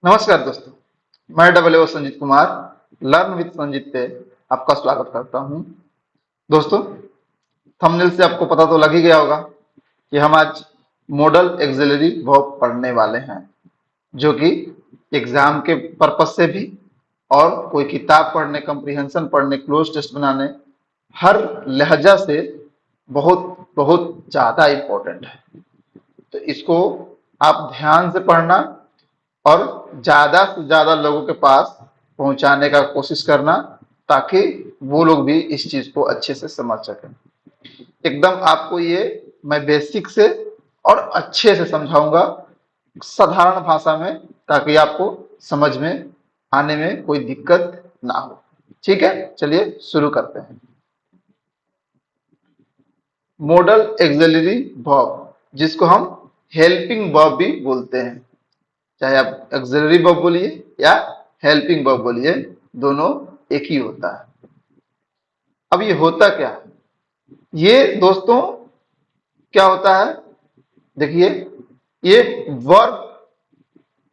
नमस्कार दोस्तों, मैं संजीत कुमार लर्न विद संजीत पे आपका स्वागत करता हूं। दोस्तों, थंबनेल से आपको पता तो लग ही गया होगा कि हम आज मॉडल एक्सिलरी वर्ब पढ़ने वाले हैं, जो कि एग्जाम के पर्पज से भी और कोई किताब पढ़ने, कंप्रीहेंशन पढ़ने, क्लोज टेस्ट बनाने, हर लहजा से बहुत बहुत ज्यादा इम्पोर्टेंट है। तो इसको आप ध्यान से पढ़ना और ज्यादा से ज्यादा लोगों के पास पहुंचाने का कोशिश करना, ताकि वो लोग भी इस चीज को अच्छे से समझ सकें। एकदम आपको ये मैं बेसिक से और अच्छे से समझाऊंगा, साधारण भाषा में, ताकि आपको समझ में आने में कोई दिक्कत ना हो। ठीक है, चलिए शुरू करते हैं। मॉडल एक्सिलरी वर्ब, जिसको हम हेल्पिंग वर्ब भी बोलते हैं, चाहे आप एक्सिलरी वर्ब बोलिए या हेल्पिंग वर्ब बोलिए, दोनों एक ही होता है। अब ये होता क्या है? ये दोस्तों क्या होता है, देखिए, ये वर्ब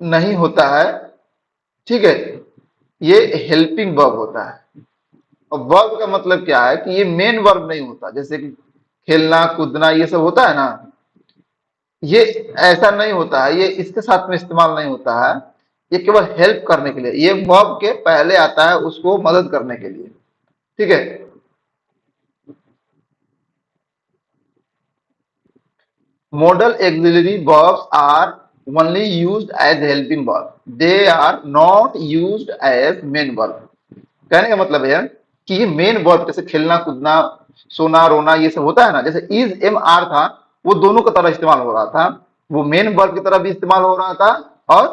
नहीं होता है, ठीक है, ये हेल्पिंग वर्ब होता है। और वर्ब का मतलब क्या है कि ये मेन वर्ब नहीं होता, जैसे कि खेलना, कूदना, ये सब होता है ना, ये ऐसा नहीं होता है, ये इसके साथ में इस्तेमाल नहीं होता है। ये केवल हेल्प करने के लिए, ये वर्ब के पहले आता है, उसको मदद करने के लिए। ठीक है, modal auxiliary verbs are only used as helping verb, they are not used as main verb। कहने का मतलब है कि ये मेन वर्ब, जैसे खेलना, कूदना, सोना, रोना, ये सब होता है ना, जैसे इज एम आर था, वो दोनों की तरह इस्तेमाल हो रहा था, वो मेन वर्ब की तरह भी इस्तेमाल हो रहा था और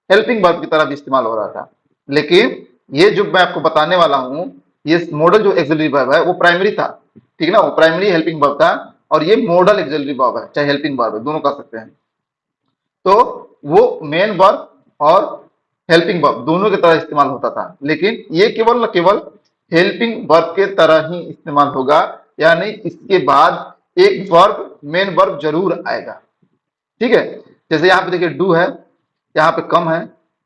हेल्पिंग वर्ब की तरह भी इस्तेमाल हो रहा था। लेकिन ये जो मैं आपको बताने वाला हूं, ये मॉडल जो एक्सिलरी वर्ब है वो प्राइमरी था, ठीक है ना, वो प्राइमरी हेल्पिंग वर्ब था। और ये मॉडल एक्सिलरी वर्ब है, चाहे हेल्पिंग वर्ब है, दोनों कर सकते हैं। तो वो मेन वर्ब और हेल्पिंग वर्ब दोनों की तरह इस्तेमाल होता था, लेकिन ये केवल न केवल हेल्पिंग वर्ब के तरह ही इस्तेमाल होगा, यानी इसके बाद एक वर्ब, मेन वर्ब जरूर आएगा। ठीक है, जैसे यहाँ पे देखिए डू है, यहाँ पे कम है,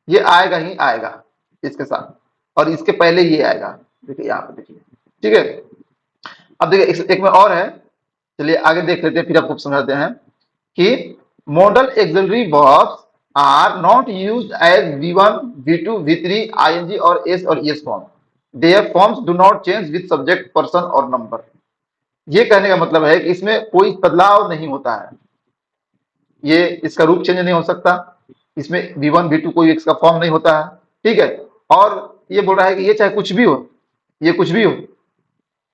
ये आएगा ही आएगा इसके साथ, और इसके पहले ये आएगा। देखिए यहाँ पे देखिए, ठीक है। अब देखिए एक में और है, चलिए आगे देख लेते हैं, फिर आपको समझाते हैं कि modal auxiliary verbs are not used as V1, V2, V3, ING और S और ES form. Their forms do not change with subject, person और नंबर। ये कहने का मतलब है कि इसमें कोई बदलाव नहीं होता है, ये इसका रूप चेंज नहीं हो सकता, इसमें V1, V2 कोई इसका फॉर्म नहीं होता है। ठीक है, और ये बोल रहा है कि ये चाहे कुछ भी हो, ये कुछ भी हो,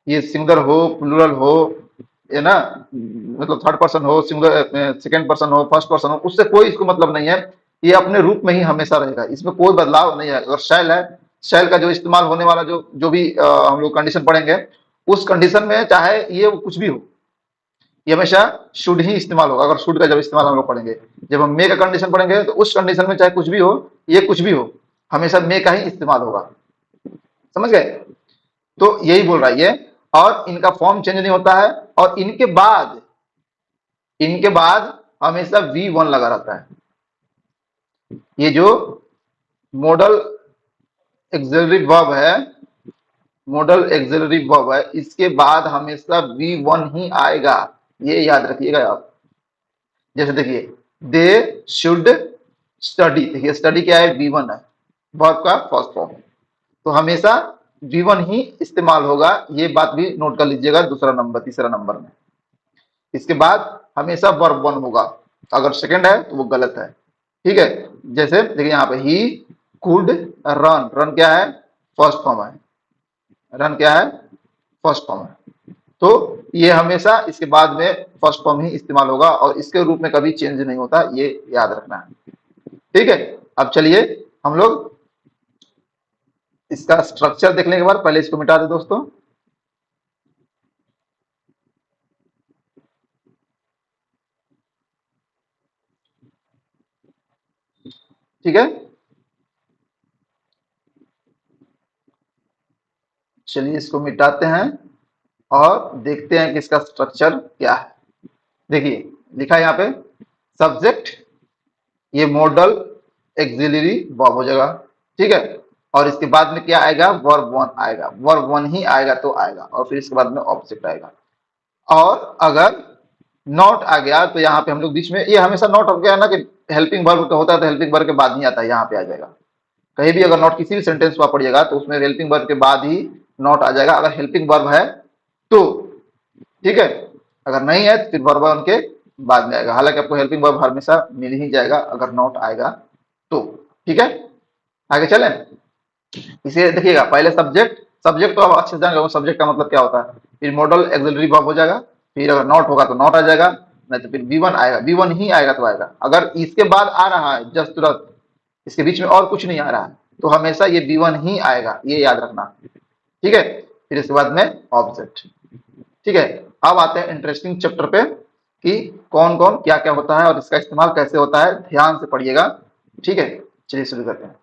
ये सिंगुलर हो, प्लूरल हो, है ना, मतलब थर्ड पर्सन हो, सिंगुलर सेकंड पर्सन हो, फर्स्ट पर्सन हो, उससे कोई इसको मतलब नहीं है। ये अपने रूप में ही हमेशा रहेगा, इसमें कोई बदलाव नहीं है। अगर शैल है, शैल का जो इस्तेमाल होने वाला जो जो भी हम लोग कंडीशन पढ़ेंगे, उस कंडीशन में चाहे ये कुछ भी हो, ये हमेशा शुड ही इस्तेमाल होगा। अगर शुड का जब इस्तेमाल हम लोग पढ़ेंगे, जब हम मे का कंडीशन पढ़ेंगे, तो उस कंडीशन में चाहे कुछ भी हो, ये कुछ भी हो, हमेशा मे का ही इस्तेमाल होगा। समझ गए? तो यही बोल रहा है ये, और इनका फॉर्म चेंज नहीं होता है, और इनके बाद हमेशा V1 लगा रहता है। ये जो मॉडल एक्सिलरी वर्ब है, मॉडल एक्सिलरी वर्ब है, इसके बाद हमेशा V1 ही आएगा, ये याद रखिएगा आप। जैसे देखिए, दे शुड स्टडी, देखिए स्टडी क्या है, V1 है, वर्ब का फर्स्ट फॉर्म, तो हमेशा V1 ही इस्तेमाल होगा। ये बात भी नोट कर लीजिएगा, दूसरा नंबर, तीसरा नंबर में। इसके बाद हमेशा वर्ब 1 होगा, अगर सेकंड है तो वो गलत है। ठीक है, जैसे देखिए यहाँ पे ही कुड रन, रन क्या है, फर्स्ट फॉर्म है, रन क्या है, फर्स्ट फॉर्म है। तो ये हमेशा इसके बाद में फर्स्ट फॉर्म ही इस्तेमाल होगा, और इसके रूप में कभी चेंज नहीं होता, ये याद रखना है। ठीक है, अब चलिए हम लोग इसका स्ट्रक्चर देखने के बाद, पहले इसको मिटा दे दोस्तों। ठीक है, चलिए इसको मिटाते हैं और देखते हैं कि इसका स्ट्रक्चर क्या है। देखिए लिखा है यहाँ पे, सब्जेक्ट, ये मॉडल एक्सिलरी वर्ब हो जाएगा, ठीक है। और इसके बाद में क्या आएगा, वर्ब वन आएगा, वर्ब वन ही आएगा तो आएगा, और फिर इसके बाद में ऑब्जेक्ट आएगा। और अगर नॉट आ गया तो यहाँ पे हम लोग बीच में, ये हमेशा नॉट हो गया ना कि हेल्पिंग वर्ब का होता है तो हेल्पिंग वर्ब के बाद नहीं आता है, यहाँ पे आ जाएगा। कहीं भी अगर नॉट किसी भी सेंटेंस को आप पढ़िएगा तो उसमें हेल्पिंग वर्ब के बाद ही नॉट आ जाएगा, अगर हेल्पिंग वर्ब है तो, ठीक है। अगर नहीं है तो फिर वर्ब उनके बाद में आएगा। हालांकि आपको हेल्पिंग वर्ब हमेशा मिल ही जाएगा अगर नॉट आएगा तो, ठीक है। आगे चलें, इसे देखिएगा। पहले सब्जेक्ट, सब्जेक्ट तो आप अच्छे से जान गए सब्जेक्ट का मतलब क्या होता है। फिर मॉडल एक्सिलरी वर्ब हो जाएगा, फिर अगर नॉट होगा तो नॉट आ जाएगा, नहीं तो फिर बी वन आएगा, बी वन ही आएगा तो आएगा। अगर इसके बाद आ रहा है जस्ट तुरंत, इसके बीच में और कुछ नहीं आ रहा है, तो हमेशा ये बी वन ही आएगा, ये याद रखना, ठीक है। फिर इसके बाद में ऑब्जेक्ट, ठीक है। अब आते हैं इंटरेस्टिंग चैप्टर पे कि कौन कौन क्या क्या होता है और इसका इस्तेमाल कैसे होता है, ध्यान से पढ़िएगा, ठीक है। चलिए शुरू करते हैं।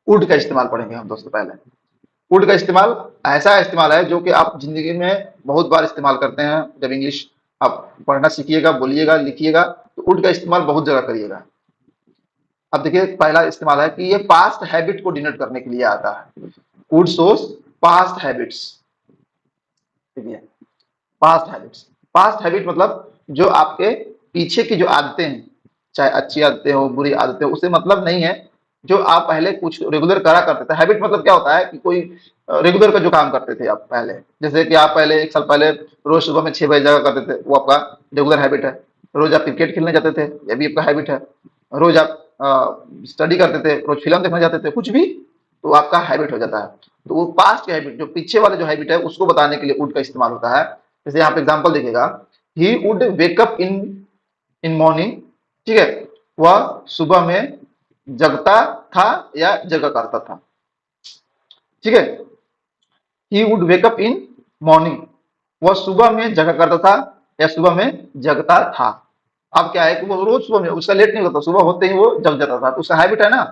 वुड का इस्तेमाल पढ़ेंगे हम दोस्तों। पहले वुड का इस्तेमाल ऐसा इस्तेमाल है जो कि आप जिंदगी में बहुत बार इस्तेमाल करते हैं। जब इंग्लिश आप पढ़ना सीखिएगा, बोलिएगा, लिखिएगा, तो वुड का इस्तेमाल बहुत जगह करिएगा। अब देखिए, पहला इस्तेमाल है कि ये पास्ट हैबिट को डिनोट करने के लिए आता है। वुड शोस पास्ट हैबिट्स, ठीक है। पास्ट हैबिट्स, पास्ट हैबिट मतलब जो आपके पीछे की जो आदतें हैं, चाहे अच्छी आदतें हो बुरी आदतें हो, उससे मतलब नहीं है। जो आप पहले कुछ रेगुलर करा करते थे, हैबिट मतलब क्या होता है कि कोई रेगुलर का जो काम करते थे आप पहले, जैसे कि आप पहले 1 साल पहले रोज सुबह में 6 बजे जागा करते थे, वो आपका रेगुलर हैबिट है। रोज आप क्रिकेट खेलने जाते थे, ये भी आपका हैबिट है। रोज आप स्टडी करते थे, रोज फिल्म देखने जाते थे, कुछ भी, तो आपका हैबिट हो जाता है। तो वो पास्ट की हैबिट, जो पीछे वाले जो हैबिट है, उसको बताने के लिए वुड का इस्तेमाल होता है। जैसे यहाँ पे एग्जांपल देखिएगा, he would wake up in in morning, ठीक है। वह सुबह में जगता था या जगा करता था, ठीक है। He would wake up in morning, वह सुबह में जगा करता था या सुबह में जगता था। अब क्या है कि वो रोज सुबह में, उसका लेट नहीं होता, सुबह होते ही वो जग जाता था, तो उसका हैबिट है ना,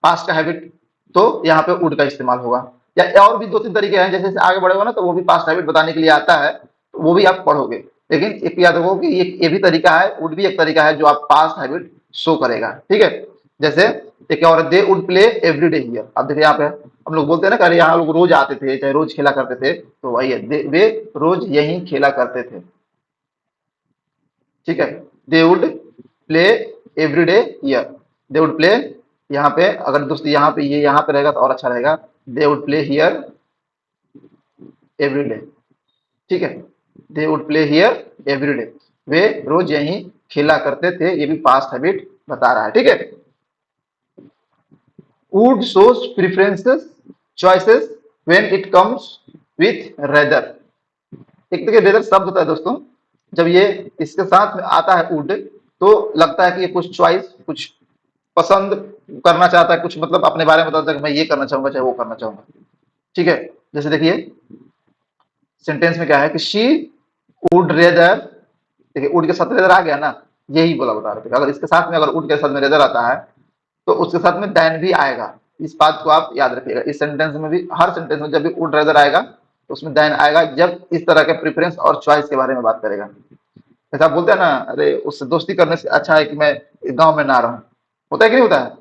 पास्ट का हैबिट। तो यहाँ पे वुड का इस्तेमाल होगा। या और भी 2-3 तरीके हैं, जैसे जैसे आगे बढ़ेगा ना तो वो भी पास्ट हैबिट बताने के लिए आता है, तो वो भी आप पढ़ोगे। लेकिन एक याद रखो कि ये भी तरीका है, वुड भी एक तरीका है जो आप पास्ट हैबिट शो करेगा, ठीक है। जैसे एक और, दे would play every day here. अब देखिए यहाँ पे हम लोग बोलते हैं ना कि अरे यहाँ लोग रोज आते थे, चाहे रोज खेला करते थे, तो वही है, वे रोज यही खेला करते थे, ठीक है। They would play every day here, they would play, यहाँ पे अगर दोस्त यहाँ पे ये यहाँ पे रहेगा तो और अच्छा रहेगा, they would play here every day, ठीक है। They would play here every day, वे रोज यहीं खेला करते थे, ये भी पास्ट हैबिट बता रहा है, ठीक है। Would shows preferences choices when it comes with rather. एक देखिए रेदर शब्द होता है दोस्तों, जब ये इसके साथ में आता है वुड, तो लगता है कि ये कुछ चॉइस, कुछ पसंद करना चाहता है, कुछ मतलब अपने बारे में बताता है कि मैं ये करना चाहूंगा चाहे वो करना चाहूंगा, ठीक है। जैसे देखिए सेंटेंस में क्या है कि शी वुड रेदर, देखिए वुड के साथ रेदर आ गया ना, यही बोला बता रहे थे। अगर इसके साथ में, अगर वुड के साथ में रेदर आता है तो उसके साथ में दैन भी आएगा। इस बात को आप याद रखिएगा, इस सेंटेंस में भी, हर सेंटेंस में जब भी वुड रेदर आएगा तो उसमें दैन आएगा, जब इस तरह के प्रेफरेंस और चॉइस के बारे में बात करेगा। जैसे आप बोलते हैं ना, अरे उससे दोस्ती करने से अच्छा है कि मैं गांव में ना रहूं, होता है कि नहीं होता है।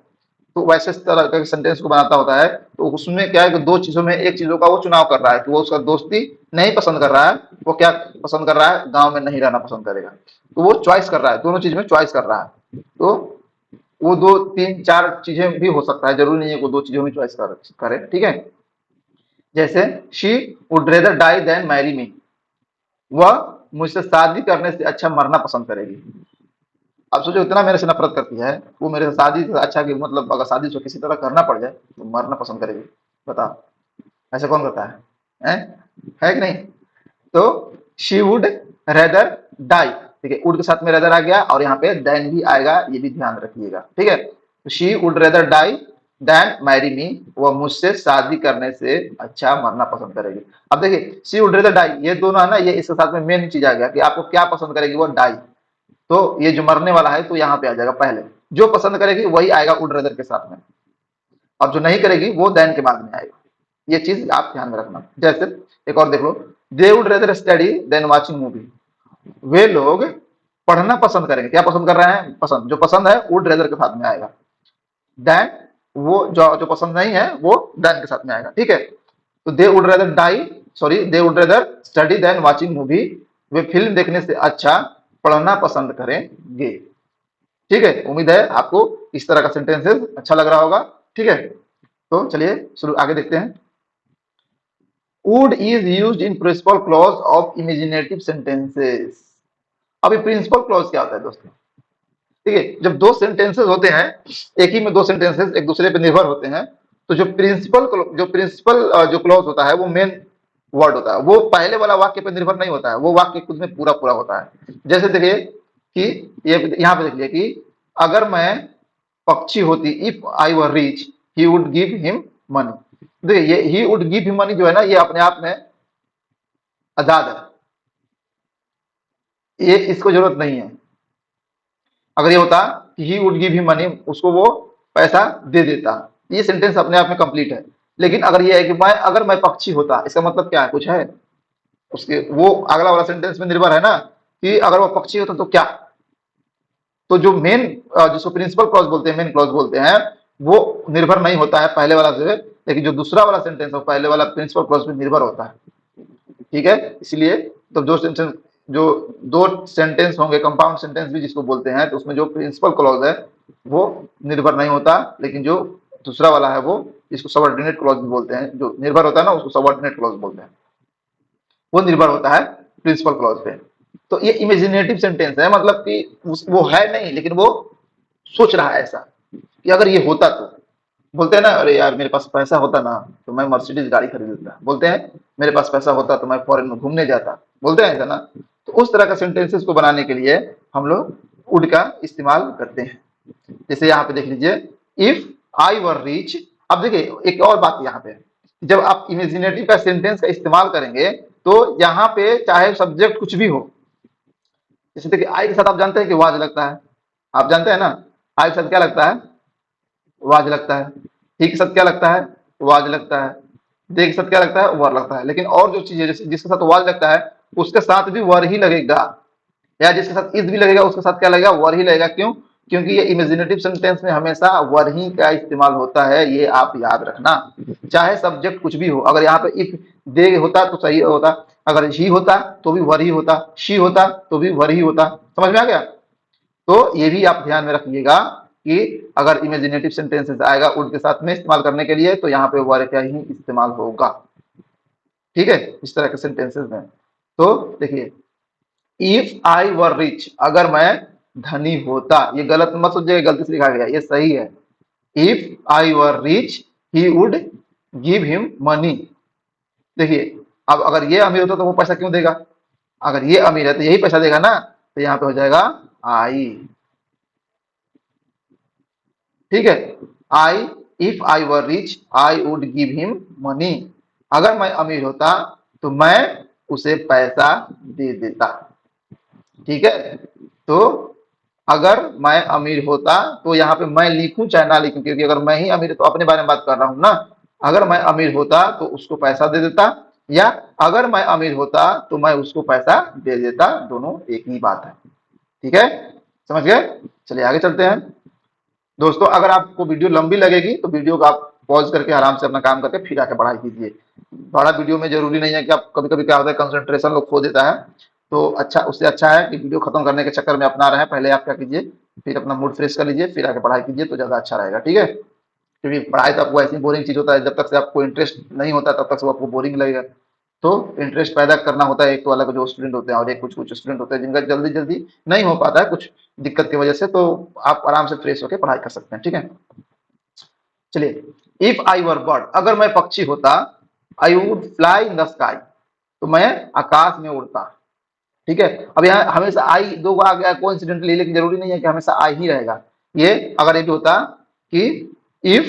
तो वैसे इस तरह का सेंटेंस को बनाता होता है, तो उसमें क्या है कि दो चीजों में एक चीजों का वो चुनाव कर रहा है कि वो उसका दोस्ती नहीं पसंद कर रहा है, वो क्या पसंद कर रहा है, गांव में नहीं रहना पसंद करेगा। तो वो चॉइस कर रहा है, दोनों चीज में चॉइस कर रहा है। तो वो 2-3-4 चीजें भी हो सकता है, जरूरी नहीं है वो 2 चीजों में चॉइस करे, ठीक है। जैसे she would rather die than marry me, वह मुझसे शादी करने से अच्छा मरना पसंद करेगी। अब सोचो, इतना मेरे से नफरत करती है, वो मेरे से शादी से अच्छा, कि मतलब अगर शादी से किसी तरह करना पड़ जाए तो मरना पसंद करेगी। बताओ, ऐसा कौन करता है? है कि नहीं? तो शी वुड रेदर डाई, ठीक है, वुड के साथ में रेदर आ गया और यहाँ पे देन भी आएगा, ये भी ध्यान रखिएगा, ठीक है। तो she would rather die than marry me, वह मुझसे शादी करने से अच्छा मरना पसंद करेगी। अब देखिए शी वुड रेदर डाई, ये दोनों है ना, ये इसके साथ में मेन चीज आ गया कि आपको क्या पसंद करेगी, वो डाई। तो ये जो मरने वाला है तो यहाँ पे आ जाएगा पहले, जो पसंद करेगी वही आएगा वुड रेदर के साथ में, और जो नहीं करेगी वो देन के बाद में आएगा। ये चीज आप ध्यान में रखना। जैसे एक और देख लो, they would rather study than watching movie, वे लोग पढ़ना पसंद करेंगे, क्या पसंद कर रहे हैं, पसंद, जो पसंद है वुड रेदर के साथ में आएगा। देन, वो जो जो पसंद नहीं है वो देन के साथ में आएगा, ठीक है। तो they would rather die, sorry, they would rather study than watching movie, वे फिल्म देखने से अच्छा पढ़ना पसंद करेंगे। ठीक है, उम्मीद है आपको इस तरह का सेंटेंसेस अच्छा लग रहा होगा, ठीक है। तो चलिए शुरू आगे देखते हैं। Would is used in principle clause of imaginative sentences. अभी प्रिंसिपल क्लॉज क्या होता है दोस्तों? ठीक है, जब दो सेंटेंसेस होते हैं, एक ही में दो सेंटेंसेस एक दूसरे पे निर्भर होते हैं, तो जो प्रिंसिपल जो क्लॉज होता है वो मेन वर्ड होता है, वो पहले वाला वाक्य पे निर्भर नहीं होता है, वो वाक्य खुद में पूरा पूरा होता है। जैसे देखिए कि ये यहाँ पे देखिए कि अगर मैं पक्षी होती, if I were rich he would give him money. देखिए ये he would give him money जो है ना, ये अपने आप में आजाद है, ये इसको जरूरत नहीं है। अगर ये होता कि he would give him money, उसको वो पैसा दे देता, ये सेंटेंस अपने आप में कंप्लीट है। लेकिन अगर ये है कि अगर मैं पक्षी होता, इसका मतलब क्या है, कुछ है उसके, वो अगला वाला सेंटेंस में निर्भर है ना, कि अगर वो पक्षी होता तो क्या। तो जो मेन, जिसको प्रिंसिपल क्लॉज बोलते हैं, मेन क्लॉज बोलते हैं, वो निर्भर नहीं होता है पहले वाला से, लेकिन जो दूसरा वाला सेंटेंस है पहले वाला प्रिंसिपल क्लॉज में निर्भर होता है, ठीक है। इसलिए तो जो दो सेंटेंस होंगे, कंपाउंड सेंटेंस भी जिसको बोलते हैं, तो उसमें जो प्रिंसिपल क्लॉज है वो निर्भर नहीं होता, लेकिन जो दूसरा वाला है वो, जिसको सबऑर्डिनेट क्लॉज भी बोलते हैं, जो निर्भर होता है ना उसको सबऑर्डिनेट क्लॉज बोलते हैं, वो निर्भर होता है प्रिंसिपल क्लॉज पे। तो ये इमेजिनेटिव सेंटेंस है, मतलब कि वो है नहीं, लेकिन वो सोच रहा है ऐसा कि अगर ये होता तो। बोलते हैं ना, अरे यार मेरे पास पैसा होता ना तो मैं मर्सिडीज गाड़ी खरीद लेता, बोलते हैं मेरे पास पैसा होता तो मैं फॉरेन में घूमने जाता, बोलते हैं ऐसा ना। तो उस तरह का सेंटेंसेस को बनाने के लिए हम लोग वुड का इस्तेमाल करते हैं। जैसे यहाँ पे देख लीजिए, इफ आई वर रिच। अब देखिए एक और बात यहाँ पे, जब आप इमेजिनेटिव का सेंटेंस का इस्तेमाल करेंगे तो यहाँ पे चाहे सब्जेक्ट कुछ भी हो, जैसे देखिए आई के साथ आप जानते हैं कि वाज लगता है, आप जानते हैं ना, आई के साथ क्या लगता है, वाज लगता है। ही के साथ क्या लगता है, वाज लगता है। दे के साथ क्या लगता है, वर लगता है। लेकिन और जो चीजें जैसे जिसके साथ वाज लगता है उसके साथ भी वर ही लगेगा, या जिसके साथ इज भी लगेगा उसके साथ क्या लगेगा, वर ही लगेगा। क्यों? क्योंकि ये इमेजिनेटिव सेंटेंस में हमेशा वर ही का इस्तेमाल होता है, ये आप याद रखना। चाहे सब्जेक्ट कुछ भी हो, अगर यहाँ पे इफ दे होता तो सही होता, अगर ही होता तो भी वर ही होता, शी होता तो भी वर ही होता। समझ में आ गया? तो ये भी आप ध्यान में रखिएगा कि अगर इमेजिनेटिव सेंटेंसेस आएगा वुड के साथ में इस्तेमाल करने के लिए, तो यहाँ पे वर का ही इस्तेमाल होगा, ठीक है, इस तरह के सेंटेंसेस में। तो देखिए, इफ आई वर रिच, अगर मैं धनी होता, ये गलत मत सोचिएगा, गलती से लिखा गया, ये सही है। If I were rich he would give him money. देखिए, अब अगर ये अमीर होता तो वो पैसा क्यों देगा, अगर ये अमीर है तो यही पैसा देगा ना, तो यहाँ पे हो जाएगा आई, ठीक है। I, if I were rich I would give him money. अगर मैं अमीर होता तो मैं उसे पैसा दे देता, ठीक है। तो अगर मैं अमीर होता, तो यहाँ पे मैं लिखूं चाहे ना लिखूं, क्योंकि अगर मैं ही अमीर तो अपने बारे में बात कर रहा हूं ना। अगर मैं अमीर होता तो उसको पैसा दे देता, या अगर मैं अमीर होता तो मैं उसको पैसा दे देता, दोनों एक ही बात है, ठीक है। समझ गए? चलिए आगे चलते हैं। दोस्तों अगर आपको वीडियो लंबी लगेगी तो वीडियो को आप पॉज करके आराम से अपना काम करके फिर आके पढ़ाई कीजिए। बड़ा वीडियो में जरूरी नहीं है कि आप, कभी कभी क्या होता है कंसंट्रेशन लोग खो देता है, तो अच्छा, उससे अच्छा है कि वीडियो खत्म करने के चक्कर में अपना रहे हैं, पहले आप क्या कीजिए, फिर अपना मूड फ्रेश कर लीजिए, फिर आके पढ़ाई कीजिए तो ज्यादा अच्छा रहेगा, ठीक है। क्योंकि पढ़ाई तो आपको ऐसी बोरिंग चीज होता है, जब तक से आपको इंटरेस्ट नहीं होता तब तक से वो आपको बोरिंग लगेगा। तो इंटरेस्ट पैदा करना होता है एक तो अलग जो स्टूडेंट होते हैं, और एक कुछ कुछ स्टूडेंट होते हैं जिनका जल्दी जल्दी नहीं हो पाता है कुछ दिक्कत की वजह से, तो आप आराम से फ्रेश होकर पढ़ाई कर सकते हैं, ठीक है। चलिए, इफ आई वर बर्ड, अगर मैं पक्षी होता, I would fly in the sky, तो मैं आकाश में उड़ता, ठीक है। अब यहाँ हमेशा आई दो बार आ गया कोइंसिडेंटली, लेकिन जरूरी नहीं है कि हमेशा आई ही रहेगा। ये अगर ये भी होता कि इफ,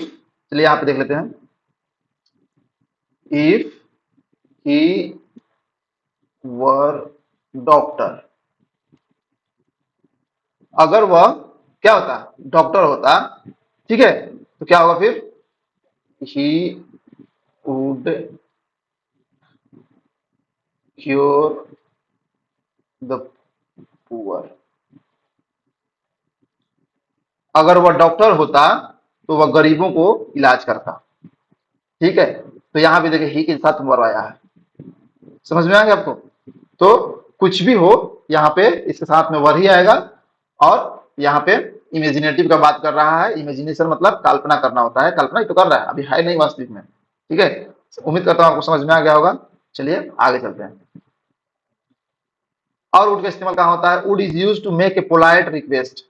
चलिए यहाँ पे देख लेते हैं, इफ ही वर डॉक्टर, अगर वह क्या होता, डॉक्टर होता, ठीक है, तो क्या होगा फिर, he would cure the poor. अगर वह डॉक्टर होता तो वह गरीबों को इलाज करता। ठीक है, तो यहाँ पे देखिए ही के साथ वर आया है, समझ में आ गया आपको। तो कुछ भी हो यहाँ पे इसके साथ में वर ही आएगा। और यहाँ पे इमेजिनेटिव का बात कर रहा है, इमेजिनेशन मतलब कल्पना करना होता है, कल्पना ही तो कर रहा है, अभी है नहीं वास्तविक में। ठीक है, उम्मीद करता हूँ आपको समझ में आ गया होगा। चलिए आगे चलते हैं। और वुड का इस्तेमाल कहाँ होता है? Would is use to make a polite request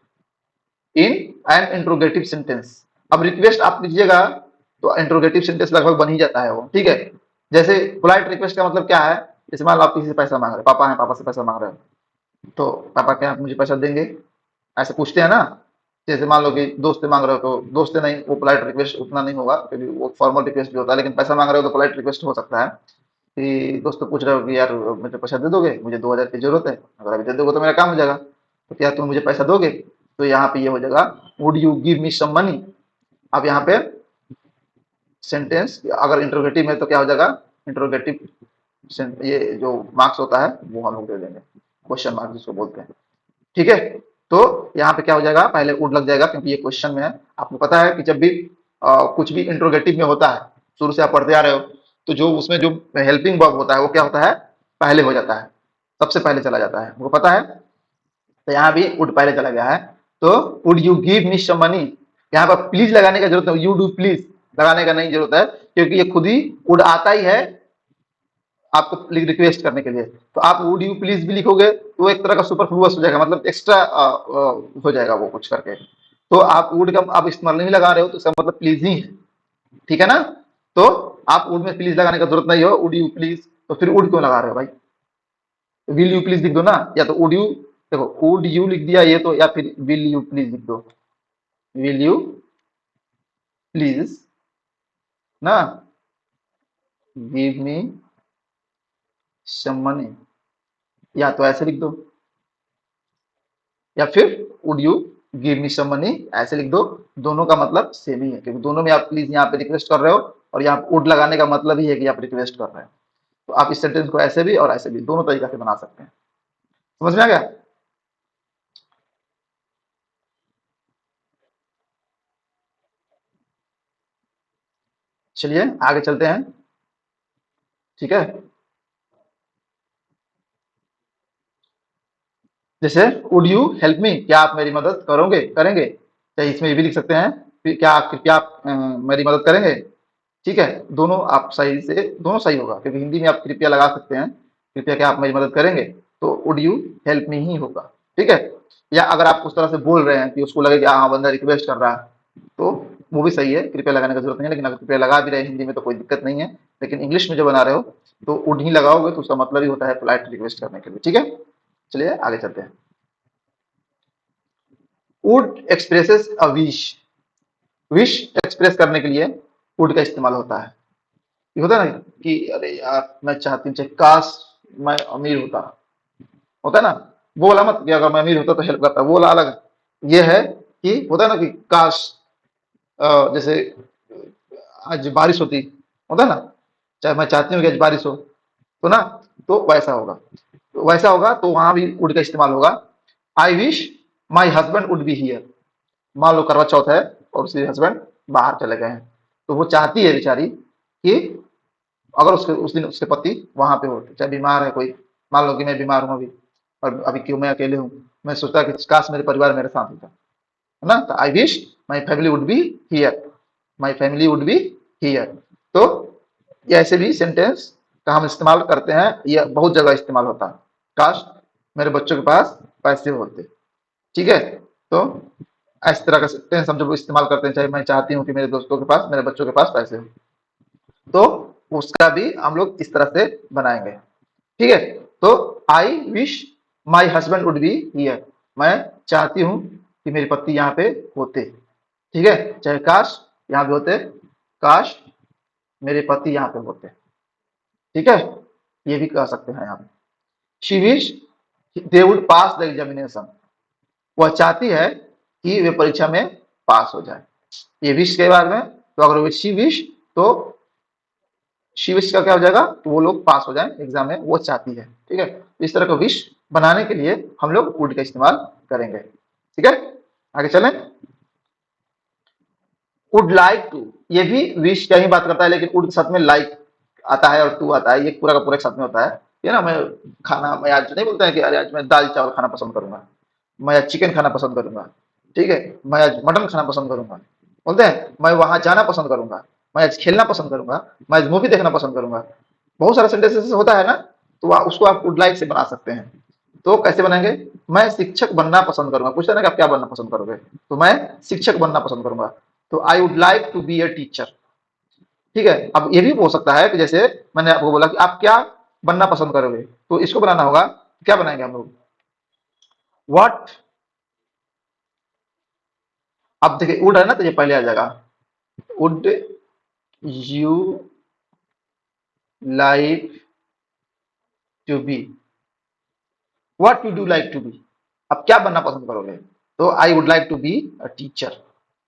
in an interrogative sentence. अब रिक्वेस्ट आप लीजिएगा तो इंट्रोगेटिव सेंटेंस लगभग बन ही जाता है वो। ठीक है, जैसे पोलाइट रिक्वेस्ट का मतलब क्या है? जैसे मान लो आप किसी से पैसा मांग रहे हो, पापा है, पापा से पैसा मांग रहे हो, तो पापा क्या आप मुझे पैसा देंगे, ऐसे पूछते हैं ना। जैसे मान लो कि दोस्त से मांग रहे हो तो दोस्त से नहीं, वो पोलाइट रिक्वेस्ट उतना नहीं होगा क्योंकि वो फॉर्मल रिक्वेस्ट भी होता है, लेकिन पैसा मांग रहे हो तो पोलाइट रिक्वेस्ट हो सकता है कि दोस्त तो पूछ रहे हो कि यार मुझे पैसा दे दोगे, मुझे 2000 की जरूरत है, अगर अभी दे दोगे तो मेरा काम हो जाएगा, तो क्या तुम मुझे पैसा दोगे? तो यहाँ पे ये हो जाएगा would you give me some money. अब यहाँ पे सेंटेंस अगर इंट्रोगेटिव है तो क्या हो जाएगा? इंट्रोगेटिव ये जो मार्क्स होता है वो हम लोग दे देंगे, क्वेश्चन मार्क्स जिसको बोलते हैं। ठीक है, तो यहाँ पे क्या हो जाएगा? पहले वुड लग जाएगा क्योंकि ये क्वेश्चन में है। आपको पता है कि जब भी कुछ भी इंट्रोगेटिव में होता है, शुरू से आप पढ़ते आ रहे हो, तो जो उसमें जो हेल्पिंग वर्ब होता है वो क्या होता है? पहले हो जाता है, सबसे पहले चला जाता है, वो पता है। तो यहाँ भी वुड पहले चला गया है। तो would you give me some money, यहाँ पर प्लीज लगाने का जरूरत है, यू डू प्लीज लगाने का नहीं जरूरत है, क्योंकि ये खुद ही वुड आता ही है आपको रिक्वेस्ट करने के लिए। तो आप वुड यू प्लीज भी लिखोगे तो वो एक तरह का सुपरफ्लुअस हो जाएगा, मतलब एक्स्ट्रा हो जाएगा वो कुछ करके। तो आप वुड का आप इस्तेमाल नहीं लगा रहे हो तो इसका मतलब प्लीज ही है। ठीक है ना? तो आप वुड में प्लीज लगाने का जरूरत नहीं हो, वुड यू प्लीज, तो फिर वुड क्यों लगा रहे हो भाई? विल यू प्लीज लिख दो ना, या तो वुड यू, देखो वुड यू लिख दिया ये तो, या फिर विल यू प्लीज लिख दो, विल यू प्लीज ना गिव मी सम मनी, या तो ऐसे लिख दो, या फिर would you give me some money ऐसे लिख दो। दोनों का मतलब सेम ही है क्योंकि दोनों में आप प्लीज यहाँ पे रिक्वेस्ट कर रहे हो, और यहाँ वुड लगाने का मतलब ही है कि आप रिक्वेस्ट कर रहे हैं। तो आप इस सेंटेंस को ऐसे भी और ऐसे भी दोनों तरीका से बना सकते हैं। समझ में आ गया? चलिए आगे चलते हैं। ठीक है, जैसे वुड यू हेल्प मी, क्या आप मेरी मदद करोगे, करेंगे, चाहे इसमें ये भी लिख सकते हैं, फिर क्या आप कृपया आप मेरी मदद करेंगे। ठीक है, दोनों आप सही से, दोनों सही होगा क्योंकि हिंदी में आप कृपया लगा सकते हैं, कृपया क्या आप मेरी मदद करेंगे, तो वुड यू हेल्प मी ही होगा। ठीक है, या अगर आप उस तरह से बोल रहे हैं कि उसको लगे कि हाँ बंदा रिक्वेस्ट कर रहा है, तो वो भी सही है, कृपया लगाने की जरूरत नहीं है। लेकिन अगर कृपया लगा भी रहे हैं हिंदी में तो कोई दिक्कत नहीं है, लेकिन इंग्लिश में जो बना रहे हो तो वुड ही लगाओगे तो उसका मतलब ही होता है पोलाइट रिक्वेस्ट करने के लिए। ठीक है, चलिए आगे चलते हैं। Would expresses a wish, wish express करने के लिए वुड का इस्तेमाल होता है। ये होता है ना कि अरे यार मैं चाहती हूँ, काश मैं अमीर होता, होता है ना, वो वाला मत कि अगर मैं अमीर होता तो हेल्प करता, वो वाला अलग। ये है कि होता है ना कि काश जैसे आज बारिश होती, होता है ना, चाहे मैं चाहती हूँ कि आज बारिश हो, तो ना, तो वैसा होगा, तो वैसा होगा तो वहां भी वुड का इस्तेमाल होगा। I wish my husband would be here. मान लो करवा चौथ है और उसके हस्बैंड बाहर चले गए हैं, तो वो चाहती है बेचारी कि अगर उसके उस दिन उसके पति वहां पे हो, चाहे बीमार है कोई, मान लो कि मैं बीमार हूँ अभी, और अभी क्यों मैं अकेले हूँ, मैं सोचता कि काश मेरे परिवार मेरे साथ होता, है ना। तो I wish my family would be here, my family would be here. तो ये ऐसे भी सेंटेंस का हम इस्तेमाल करते हैं, ये बहुत जगह इस्तेमाल होता है। काश मेरे बच्चों के पास पैसे होते। ठीक है, तो इस तरह का सेंटेंस हम जब इस्तेमाल करते हैं, चाहे मैं चाहती हूँ कि मेरे दोस्तों के पास, मेरे बच्चों के पास पैसे हो, तो उसका भी हम लोग इस तरह से बनाएंगे। ठीक है, तो I wish my husband would be here, मैं चाहती हूँ कि मेरे पति यहाँ पे होते। ठीक है, चाहे काश यहाँ पे होते, काश मेरे पति यहाँ पे होते। ठीक है, ये भी कह सकते हैं यहाँ पे। She wish they would pass the examination, वह चाहती है कि वे परीक्षा में पास हो जाए। ये विश के बारे में, तो अगर शी विश, तो शी विश का क्या हो जाएगा, तो वो लोग पास हो जाए एग्जाम में, वो चाहती है। ठीक है, इस तरह का विश बनाने के लिए हम लोग वुड का इस्तेमाल करेंगे। ठीक है, आगे चलें। वुड लाइक टू, ये भी विश का ही बात करता है, लेकिन वुड के साथ में लाइक आता है और टू आता है, ये पूरा का पूरा एक साथ में होता है। ये ना, मैं आज नहीं बोलते हैं कि अरे आज मैं दाल चावल खाना पसंद करूंगा, मैं आज चिकन खाना पसंद करूंगा, ठीक है, मैं आज मटन खाना पसंद करूंगा, बोलते हैं मैं वहां जाना पसंद करूंगा, मैं आज खेलना पसंद करूंगा, मैं आज मूवी देखना पसंद करूंगा। बहुत सारा सेंटेंसेस होता है ना, तो उसको आप वुड लाइक से बना सकते हैं। तो कैसे बनाएंगे? मैं शिक्षक बनना पसंद करूंगा, पूछता है ना कि आप क्या बनना पसंद करोगे, तो मैं शिक्षक बनना पसंद करूंगा, तो I would like to be a teacher. ठीक है, अब ये भी हो सकता है कि जैसे मैंने आपको बोला कि आप क्या बनना पसंद करोगे, तो इसको बनाना होगा, क्या बनाएंगे हम लोग? व्हाट, अब देखिए वुड है ना, तो ये पहले आ जाएगा, would you like to be, what would you like to be, आप क्या बनना पसंद करोगे? तो I would like to be a teacher.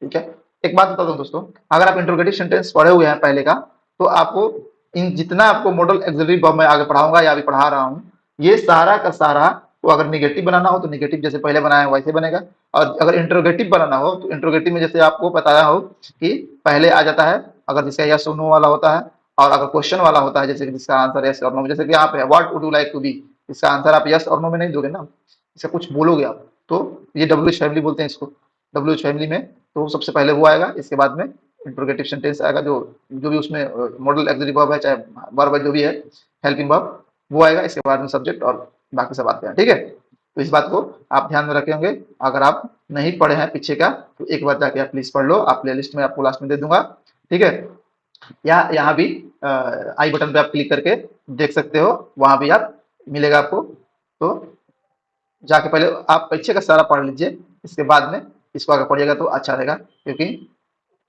ठीक है, एक बात बता दूं दोस्तों, अगर आप इंट्रोगेटिव सेंटेंस पढ़े हुए हैं पहले का, तो आपको इन जितना आपको मॉडल एक्सिलरी वर्ब मैं आगे पढ़ाऊंगा या अभी पढ़ा रहा हूं, ये सारा का सारा, तो अगर निगेटिव बनाना हो तो निगेटिव जैसे पहले बनाया है वैसे बनेगा, और अगर इंट्रोगेटिव बनाना हो तो इंट्रोगेटिव में जैसे आपको बताया हो कि पहले आ जाता है अगर जिसका यस और नो वाला होता है, और अगर क्वेश्चन वाला होता है जैसे कि जिसका आंसर यस और नो, जैसे कि यहाँ पे what would you like to be, इसका आंसर आप यस और नो में नहीं दोगे ना, इसका कुछ बोलोगे आप, तो ये डब्ल्यू एच फैमिली बोलते हैं इसको, डब्ल्यू एच फैमिली में तो सबसे पहले वो आएगा, इसके बाद में इंट्रोगेटिव सेंटेंस आएगा, जो जो भी उसमें मॉडल एक्सिलरी वर्ब है, चाहे वर्ब है जो भी है, हेल्पिंग वर्ब वो आएगा, इसके बाद में सब्जेक्ट और बाकी सब आते हैं। ठीक है, तो इस बात को आप ध्यान में रखे होंगे। अगर आप नहीं पढ़े हैं पीछे का, तो एक बार जाके आप प्लीज पढ़ लो, आप प्ले लिस्ट में आपको लास्ट में दे दूंगा। ठीक है, या यहाँ भी आई बटन पे आप क्लिक करके देख सकते हो, वहां भी आप मिलेगा आपको, तो जाके पहले आप परीक्षा का सारा पढ़ लीजिए, इसके बाद में इसको आगे पढ़िएगा तो अच्छा रहेगा, क्योंकि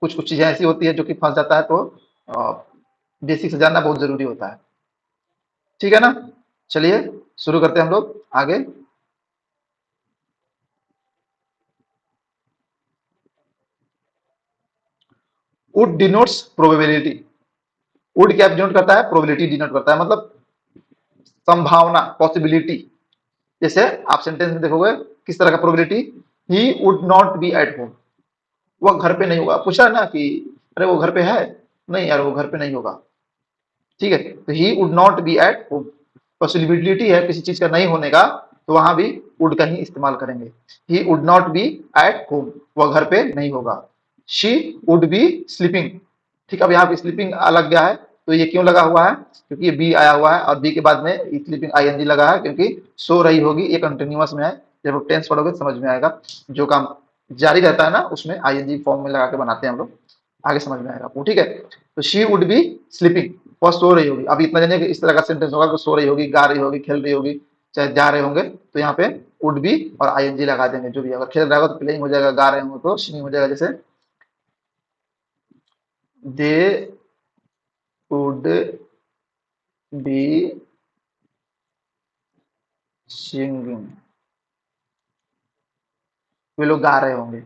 कुछ कुछ चीजें ऐसी होती है जो कि फंस जाता है, तो बेसिक से जानना बहुत जरूरी होता है। ठीक है ना, चलिए शुरू करते हैं हम लोग आगे। वुड डिनोट्स प्रोबेबिलिटी, वुड क्या डिनोट करता है? प्रोबेबिलिटी डिनोट करता है, मतलब संभावना, पॉसिबिलिटी। जैसे आप सेंटेंस में देखोगे किस तरह का probability, he would not be at home, वो घर पे नहीं होगा, पूछा ना कि अरे वो घर पे है, नहीं यार वो घर पे नहीं होगा। ठीक है, तो he would not be at home, possibility है किसी चीज का नहीं होने का, तो वहां भी वुड का ही इस्तेमाल करेंगे। He would not be at home, वह घर पे नहीं होगा। She would be sleeping. ठीक, अब यहाँ पे स्लीपिंग अलग गया है, तो ये क्यों लगा हुआ है? क्योंकि ये बी आया हुआ है और बी के बाद में स्लीपिंग आईएनजी लगा है, क्योंकि सो रही होगी, ये कंटिन्यूअस में है, जब आप टेंस पढ़ोगे तो समझ में आएगा, जो काम जारी रहता है ना उसमें आईएनजी फॉर्म में लगा के बनाते हैं हम लोग, आगे समझ में आएगा आपको। ठीक है, तो शी वुड बी स्लीपिंग, वह सो रही होगी। अब इतना जानिए कि इस तरह का सेंटेंस होगा कि सो रही होगी, गा रही होगी, खेल रही होगी, चाहे जा रहे होंगे, तो यहाँ पे वुड बी और आईएनजी लगा देंगे, जो भी अगर खेल रहा होगा तो प्लेइंग हो जाएगा, गा रहे होंगे तो सिंगिंग हो जाएगा, जैसे दे वुड बी सिंगिंग, वे लोग गा रहे होंगे।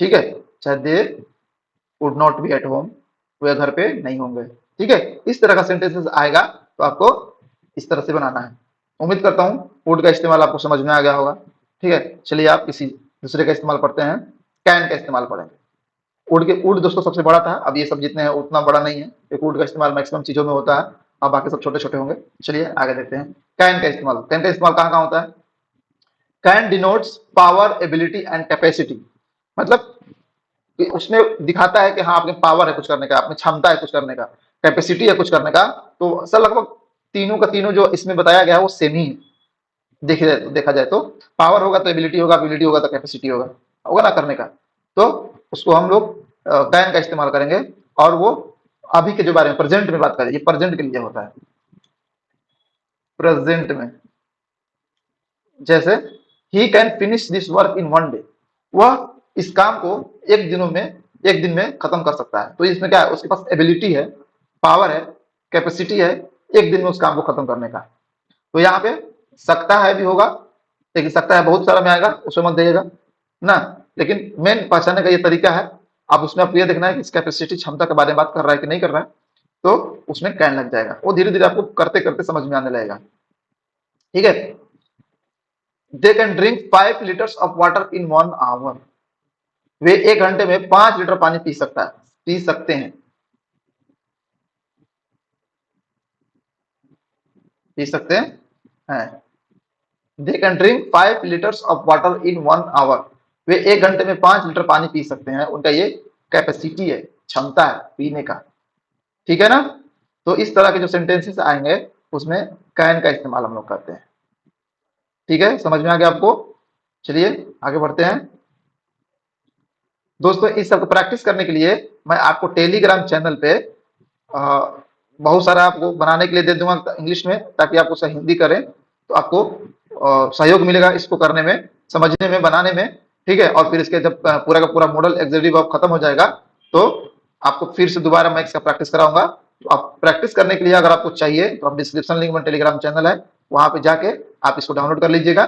ठीक है, चाहे they would not be at home, वे घर पे नहीं होंगे। ठीक है, इस तरह का सेंटेंसेस आएगा, तो आपको इस तरह से बनाना है। उम्मीद करता हूँ वुड का इस्तेमाल आपको समझ में आ गया होगा। ठीक है, चलिए आप किसी दूसरे का इस्तेमाल पढ़ते हैं, कैन का इस्तेमाल पढ़ेंगे। वुड दोस्तों सबसे बड़ा था, अब ये सब जितने हैं उतना बड़ा नहीं है, एक वुड का इस्तेमाल मैक्सिमम चीजों में होता है, और बाकी सब छोटे छोटे होंगे। चलिए आगे देखते हैं, कैन का इस्तेमाल। कैन का इस्तेमाल कहाँ कहाँ होता है? Can denotes power, ability and capacity, मतलब कि उसमें दिखाता है कि हाँ आपके पावर है कुछ करने का, आपने क्षमता है कुछ करने का, कैपेसिटी है कुछ करने का, तो सर लगभग तीनों का तीनों जो इसमें बताया गया है वो सेम ही है। देखा जाए तो पावर होगा तो एबिलिटी होगा, एबिलिटी होगा तो कैपेसिटी होगा, होगा ना करने का, तो उसको हम लोग कैन का इस्तेमाल करेंगे। और वो अभी के जो बारे में प्रेजेंट में बात करें, ये प्रेजेंट के लिए होता है, प्रेजेंट में, जैसे he can finish this work in one day, वह इस काम को एक दिन में खत्म कर सकता है। तो इसमें क्या है, उसके पास एबिलिटी है, पावर है, कैपेसिटी है, एक दिन में उस काम को खत्म करने का। तो यहाँ पे सकता है भी होगा, लेकिन सकता है बहुत सारा में आएगा, उसमें मत देगा ना, लेकिन मेन पहचानने का ये तरीका है। अब उसमें आपको ये देखना है कि इस कैपेसिटी क्षमता के बारे में बात कर रहा है कि नहीं कर रहा है, तो उसमें कैन लग जाएगा, वो धीरे धीरे आपको करते करते समझ में आने लगेगा। ठीक है, दे can drink 5 liters of water in 1 hour, वे 1 घंटे में 5 लीटर पानी पी सकते हैं। पी सकते हैं। They can drink 5 litres of water in 1 hour. वे 1 घंटे में 5 लीटर पानी पी सकते हैं, उनका ये कैपेसिटी है, क्षमता है पीने का। ठीक है ना। तो इस तरह के जो सेंटेंसेस आएंगे उसमें कैन का इस्तेमाल हम लोग करते हैं। ठीक है, समझ में आ गया आपको। चलिए आगे बढ़ते हैं। दोस्तों इस सब को प्रैक्टिस करने के लिए मैं आपको टेलीग्राम चैनल पे अ, बहुत सारा आपको बनाने के लिए दे दूंगा इंग्लिश में, ताकि आप उसे हिंदी करें तो आपको सहयोग मिलेगा इसको करने में, समझने में, बनाने में। ठीक है, और फिर इसके जब पूरा का पूरा मॉडल एग्जीक्यूटिव वर्ब खत्म हो जाएगा तो आपको फिर से दोबारा मैं इसका प्रैक्टिस कराऊंगा। तो आप प्रैक्टिस करने के लिए अगर आपको चाहिए तो आप डिस्क्रिप्शन लिंक में टेलीग्राम चैनल है, वहां पे जाके आप इसको डाउनलोड कर लीजिएगा।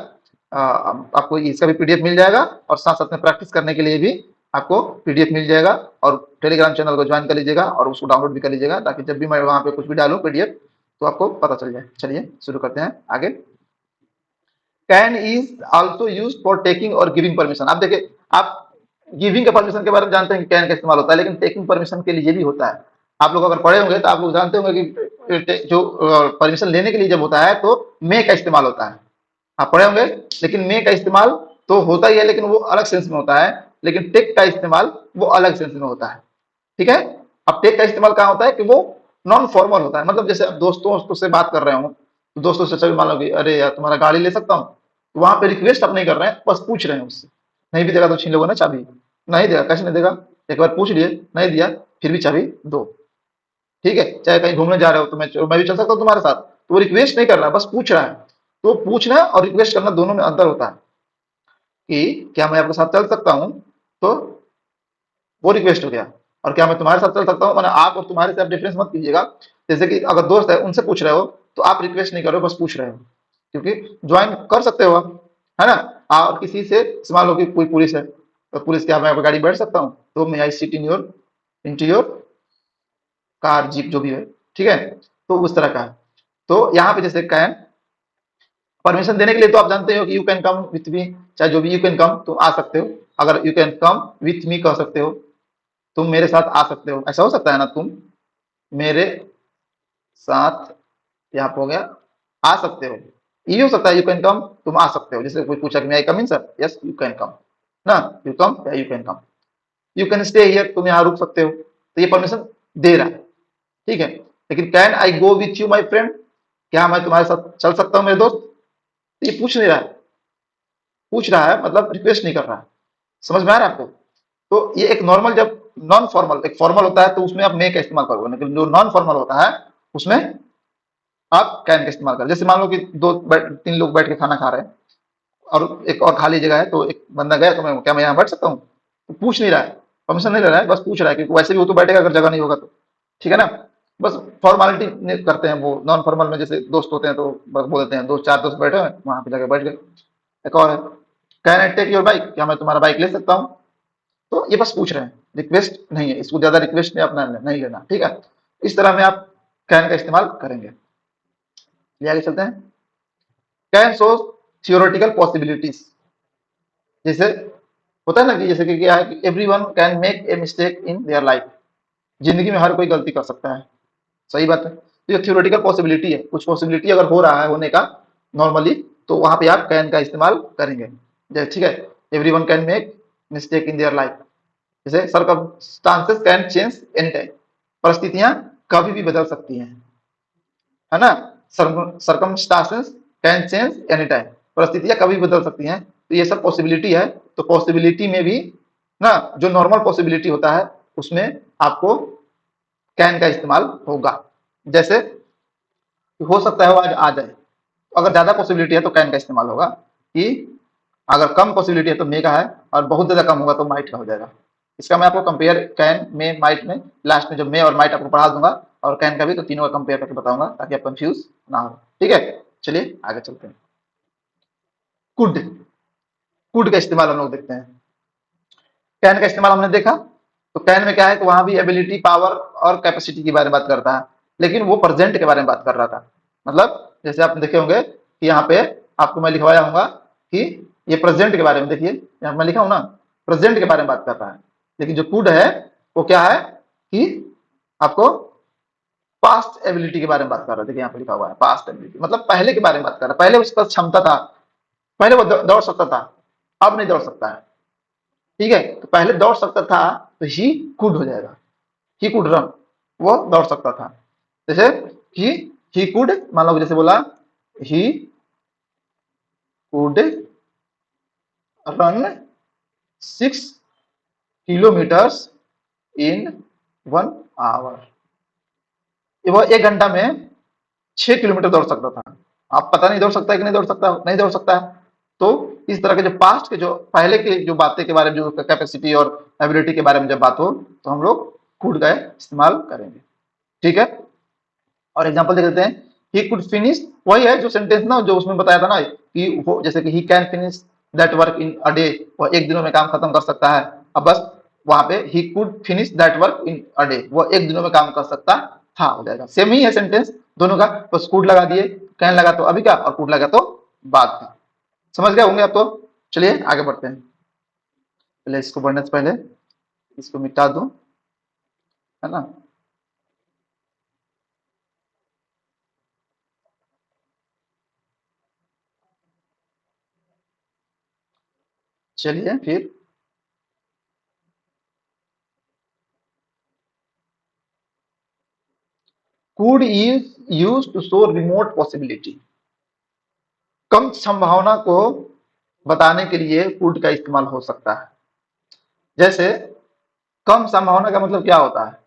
आपको इसका भी पीडीएफ मिल जाएगा, और साथ साथ में प्रैक्टिस करने के लिए भी आपको पीडीएफ मिल जाएगा। और टेलीग्राम चैनल को ज्वाइन कर लीजिएगा और उसको डाउनलोड भी कर लीजिएगा, ताकि जब भी मैं वहां पे कुछ भी डालूं पीडीएफ तो आपको पता चल जाए। चलिए शुरू करते हैं आगे। Can is also use for taking और गिविंग परमिशन। आप देखिए, आप गिविंग का परमिशन के बारे में जानते हैं कि कैन का इस्तेमाल होता है, लेकिन टेकिंग परमिशन के लिए भी होता है। आप लोग अगर पढ़े होंगे तो आप लोग जानते होंगे कि जो परमिशन लेने के लिए जब होता है तो मे का इस्तेमाल होता है। आप पढ़े होंगे, लेकिन मे का इस्तेमाल तो होता ही है, लेकिन वो अलग सेंस में होता है। लेकिन टेक का इस्तेमाल वो अलग सेंस में होता है। ठीक है। अब टेक का इस्तेमाल कहाँ होता है कि वो नॉन फॉर्मल होता है। मतलब जैसे आप दोस्तों से बात कर रहे हो, तो दोस्तों से चल मान लो कि अरे यार तुम्हारा गाड़ी ले सकता हूँ, तो वहां पे रिक्वेस्ट आप नहीं कर रहे हैं, बस पूछ रहे हैं उससे। नहीं भी देगा तो छीन लोगे ना चाबी। नहीं देगा, कैसे नहीं देगा। एक बार पूछ लिए, नहीं दिया, फिर भी चाबी दो। ठीक है, चाहे कहीं घूमने जा रहे हो तो मैं भी चल सकता हूँ तुम्हारे साथ, तो वो रिक्वेस्ट नहीं कर रहा है, बस पूछ रहा है। तो पूछना और रिक्वेस्ट करना दोनों में अंतर होता है कि क्या मैं आपके साथ चल सकता हूँ, तो वो रिक्वेस्ट हो गया। और क्या मैं तुम्हारे साथ चल सकता हूँ, मैंने आप और तुम्हारे से आप डिफरेंस मत कीजिएगा। जैसे कि अगर दोस्त है उनसे पूछ रहे हो तो आप रिक्वेस्ट नहीं कर रहे हो, बस पूछ रहे हो, क्योंकि ज्वाइन कर सकते हो आप, है ना। और किसी से मान लो कि कोई पुलिस है, तो पुलिस, क्या मैं आपकी गाड़ी में बैठ सकता हूँ, तो may I sit in your car, jeep, जो भी है। ठीक है, तो उस तरह का है। तो यहाँ पे जैसे कैन परमिशन देने के लिए तो आप जानते हो कि you can come with me, चाहे जो भी, यू कैन कम, तुम आ सकते हो। अगर you can come with me कह सकते हो, तुम मेरे साथ आ सकते हो, ऐसा हो सकता है ना, तुम मेरे साथ, यहाँ पे हो गया आ सकते हो। ये हो सकता है यू कैन कम, तुम आ सकते हो। जैसे कोई पूछा कि may I come in sir, yes you can come ना, यू कम या you can come. You can stay here, तुम यहाँ रुक सकते हो, तो ये परमिशन दे रहा है। ठीक है। लेकिन can I go with you my friend, क्या मैं तुम्हारे साथ चल सकता हूँ मेरे दोस्त, तो ये पूछ नहीं रहा है, पूछ रहा है मतलब रिक्वेस्ट नहीं कर रहा है। समझ में आ रहा है आपको। तो ये एक नॉर्मल, जब नॉन फॉर्मल, एक फॉर्मल होता है तो उसमें आप मे का इस्तेमाल करोगे, लेकिन जो नॉन फॉर्मल होता है उसमें आप कैन का इस्तेमाल करें। जैसे मान लो कि 3 लोग बैठ के खाना खा रहे हैं, और एक और खाली जगह है, तो एक बंदा गया, तो क्या मैं यहाँ बैठ सकता हूँ, तो पूछ नहीं रहा है, परमिशन नहीं ले रहा है, बस पूछ रहा है, क्योंकि वैसे भी वो तो बैठेगा अगर जगह नहीं होगा तो। ठीक है ना। बस फॉर्मेलिटी करते हैं वो। नॉन फॉर्मल में जैसे दोस्त होते हैं तो बस बोल देते हैं, दो चार दोस्त बैठे हैं वहां पे जाके बैठ गए। एक और है, can I take your bike, क्या मैं तुम्हारा बाइक ले सकता हूँ, तो ये बस पूछ रहे हैं, रिक्वेस्ट नहीं है। इसको ज्यादा रिक्वेस्ट में अपना नहीं लेना। ठीक है, इस तरह में आप कैन का इस्तेमाल करेंगे। ये आगे चलते हैं। Can show theoretical possibilities. जैसे होता है ना कि जैसे कि क्या है कि everyone can make a mistake in their life. जिंदगी में हर कोई गलती कर सकता है, सही बात है। तो ये थियोरेटिकल पॉसिबिलिटी है, कुछ पॉसिबिलिटी अगर हो रहा है होने का नॉर्मली, तो वहां पे आप कैन का इस्तेमाल करेंगे। ठीक है, everyone can make mistake in their life. जैसे circumstances can change any time, परिस्थितियां कभी भी बदल सकती हैं, है ना। Circumstances can change any time, परिस्थितियां कभी भी बदल सकती हैं, तो ये सब पॉसिबिलिटी है। तो पॉसिबिलिटी में भी ना, जो नॉर्मल पॉसिबिलिटी होता है उसमें आपको कैन का इस्तेमाल होगा। जैसे हो सकता है वो आज आ जाए, तो अगर ज्यादा पॉसिबिलिटी है तो कैन का इस्तेमाल होगा। कि अगर कम पॉसिबिलिटी है तो मे का है, और बहुत ज्यादा कम होगा तो माइट का हो जाएगा। इसका मैं आपको कंपेयर कैन में माइट में लास्ट में जब मे और माइट आपको पढ़ा दूंगा, और कैन का भी, तो तीनों का कंपेयर करके बताऊंगा, ताकि आप कंफ्यूज ना हो। ठीक है, चलिए आगे चलते हैं। कुड, कुड का इस्तेमाल हम लोग देखते हैं। कैन का इस्तेमाल हमने देखा, तो कैन में क्या है कि वहां भी एबिलिटी, पावर और कैपेसिटी के बारे में बात करता है, लेकिन वो प्रेजेंट के बारे में बात कर रहा था। मतलब जैसे आप देखे होंगे कि यहाँ पे आपको मैं लिखवाया हूंगा कि ये प्रेजेंट के बारे में, देखिए यहाँ मैं लिखा हूं ना, प्रेजेंट के बारे में बात कर रहा है। लेकिन जो कुड है वो क्या है कि आपको पास्ट एबिलिटी के बारे में बात कर रहा है। देखिए यहाँ पे लिखा हुआ है पास्ट एबिलिटी, मतलब पहले के बारे में बात कर रहा है। पहले उसके पास क्षमता था, पहले वो दौड़ सकता था, अब नहीं दौड़ सकता है। ठीक है, तो पहले दौड़ सकता था तो ही कुड हो जाएगा, ही कुड रन, वो दौड़ सकता था। जैसे ही कुड, मान लो जैसे बोला he could run 6 kilometres in 1 hour. वह 1 घंटा में 6 किलोमीटर दौड़ सकता था। आप पता नहीं दौड़ सकता है कि नहीं दौड़ सकता, नहीं दौड़ सकता है। तो इस तरह के जो पास्ट के जो पहले के जो बातें के बारे में, जो कैपेसिटी और एबिलिटी के बारे में जब बात हो तो हम लोग कुड का इस्तेमाल करेंगे। ठीक है, और एग्जांपल देख लेते हैं। ही कुड फिनिश, वही है जो सेंटेंस ना जो उसमें बताया था ना कि वो जैसे कि he can finish that work in a day, वो 1 दिनों में काम खत्म कर सकता है। अब बस वहां पे he could finish that work in a day, वो 1 दिनों में काम कर सकता था, हो जाएगा। सेम ही है सेंटेंस दोनों का, बस कुड लगा दिए, कैन लगा तो अभी का, और कुड लगा तो बाद का। समझ गए होंगे आप तो। चलिए आगे बढ़ते हैं। पहले इसको बढ़ने से पहले इसको मिटा दो, है ना। चलिए फिर, could is used to show remote possibility, कम संभावना को बताने के लिए कुड का इस्तेमाल हो सकता है। जैसे कम संभावना का मतलब क्या होता है,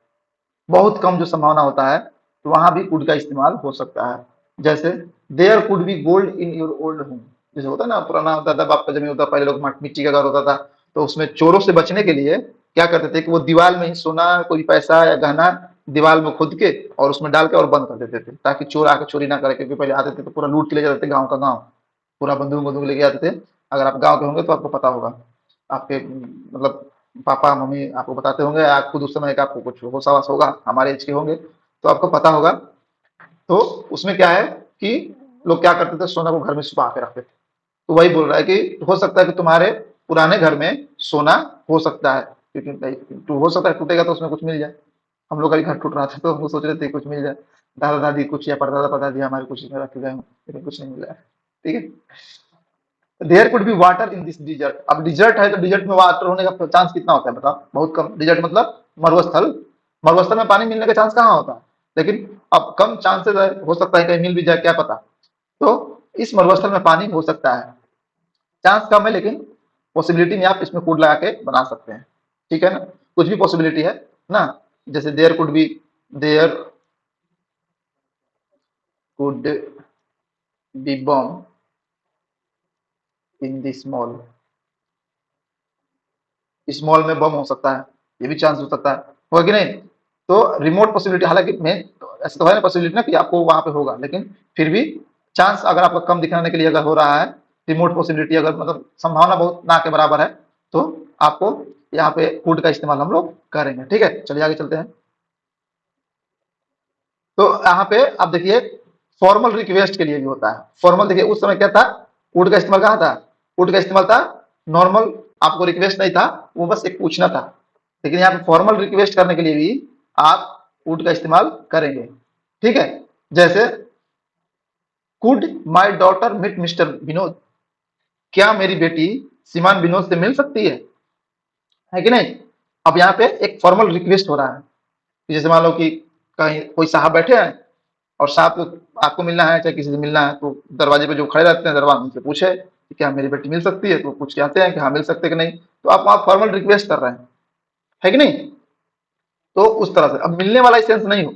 बहुत कम जो संभावना होता है, तो वहां भी कुड का इस्तेमाल हो सकता है। जैसे there could be gold in your old home, जैसे होता है ना पुराना दादा बाप का जमीन होता, पहले लोग मिट्टी का घर होता था, तो उसमें चोरों से बचने के लिए क्या करते थे कि वो दीवार में ही सोना, कोई पैसा या गहना दीवार में खोद के और उसमें डाल के और बंद कर देते थे, ताकि चोर आके चोरी ना करे। क्योंकि पहले आते थे तो पूरा लूट के ले जाते थे, गाँव का गाँव, पूरा बंदूक बंदूक लेके आते थे। अगर आप गाँव के होंगे तो आपको पता होगा, आपके मतलब पापा मम्मी आपको बताते होंगे, आप खुद उस समय का आपको कुछ होश आवास होगा, हमारे एज के होंगे तो आपको पता होगा। तो उसमें क्या है कि लोग क्या करते थे, सोना को घर में छुपा के रखते थे। तो वही बोल रहा है कि हो सकता है कि तुम्हारे पुराने घर में सोना हो सकता है, क्योंकि तो हो सकता है टूटेगा तो उसमें कुछ मिल जाए। हम लोग का भी घर टूट रहा था तो हम लोग सोच रहे थे कुछ मिल जाए, दादा दादी कुछ या परदादा परदादी हमारे कुछ इसमें रख गए हों, लेकिन कुछ नहीं मिला है। ठीक है, there could be water in this desert. अब डिजर्ट है तो डिजर्ट में वाटर होने का चांस कितना होता है बताओ, बहुत कम। डिजर्ट मतलब मरुस्थल, मरुस्थल में पानी मिलने का चांस कहाँ होता है, लेकिन अब कम चांसेस है, हो सकता है कहीं मिल भी जाए, क्या पता। तो इस मरुस्थल में पानी हो सकता है, चांस कम है, लेकिन पॉसिबिलिटी में आप इसमें कोड लगा के बना सकते हैं। ठीक है ना, कुछ भी पॉसिबिलिटी है ना। जैसे there could be bomb in this mall, इस मॉल में बम हो सकता है, ये भी चांस हो सकता है, होगा कि नहीं। तो रिमोट पॉसिबिलिटी, हालांकि मैं ऐसा तो है ना पॉसिबिलिटी ना कि आपको वहां पे होगा, लेकिन फिर भी चांस अगर आपका कम दिखाने के लिए अगर हो रहा है, रिमोट पॉसिबिलिटी अगर मतलब संभावना बहुत ना के बराबर है, तो आपको यहाँ पे कोड का इस्तेमाल हम लोग करेंगे। ठीक है, चलिए आगे चलते हैं। तो यहाँ पे आप देखिए फॉर्मल रिक्वेस्ट के लिए भी होता है। फॉर्मल देखिए उस समय क्या था, कोड का इस्तेमाल कहाँ था, कोड का इस्तेमाल था नॉर्मल, आपको रिक्वेस्ट नहीं था, वो बस एक पूछना था। लेकिन यहाँ पे फॉर्मल रिक्वेस्ट करने के लिए भी आप कुड का इस्तेमाल करेंगे। ठीक है, जैसे could my daughter meet mister Vinod, क्या मेरी बेटी श्रीमान विनोद से मिल सकती है कि नहीं। अब यहाँ पे एक फॉर्मल रिक्वेस्ट हो रहा है कि जैसे मान लो कि कहीं कोई साहब बैठे हैं और साहब को आपको मिलना है चाहे किसी से मिलना है, तो दरवाजे पे जो खड़े रहते हैं दरबान, उनसे पूछे कि क्या मेरी बेटी मिल सकती है, तो पूछ के आते हैं कि हाँ मिल सकते कि नहीं। तो आप वहां फॉर्मल रिक्वेस्ट कर रहे हैं, है कि नहीं। तो उस तरह से अब मिलने वाला सेंस नहीं हो,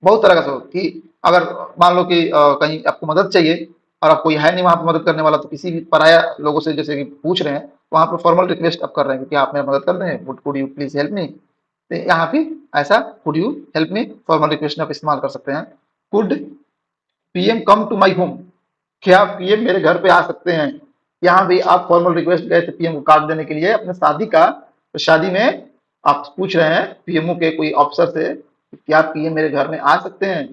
बहुत तरह का सोच कि अगर मान लो कि कहीं आपको मदद चाहिए और आप कोई है नहीं वहां पर मदद करने वाला, तो किसी भी पराया लोगों से जैसे कि पूछ रहे हैं, वहां पर फॉर्मल रिक्वेस्ट आप कर रहे हैं कि आप मेरा मदद कर दें, could you please help me. तो यहाँ भी ऐसा could you help me formal request आप इस्तेमाल कर सकते हैं। Could PM come to my home, क्या पीएम मेरे घर पे आ सकते हैं। यहाँ भी आप फॉर्मल रिक्वेस्ट गए थे पीएम को कार्ड देने के लिए अपने शादी का, तो शादी में आप पूछ रहे हैं पीएमओ के कोई ऑफिसर से कि क्या पीएम मेरे घर में आ सकते हैं,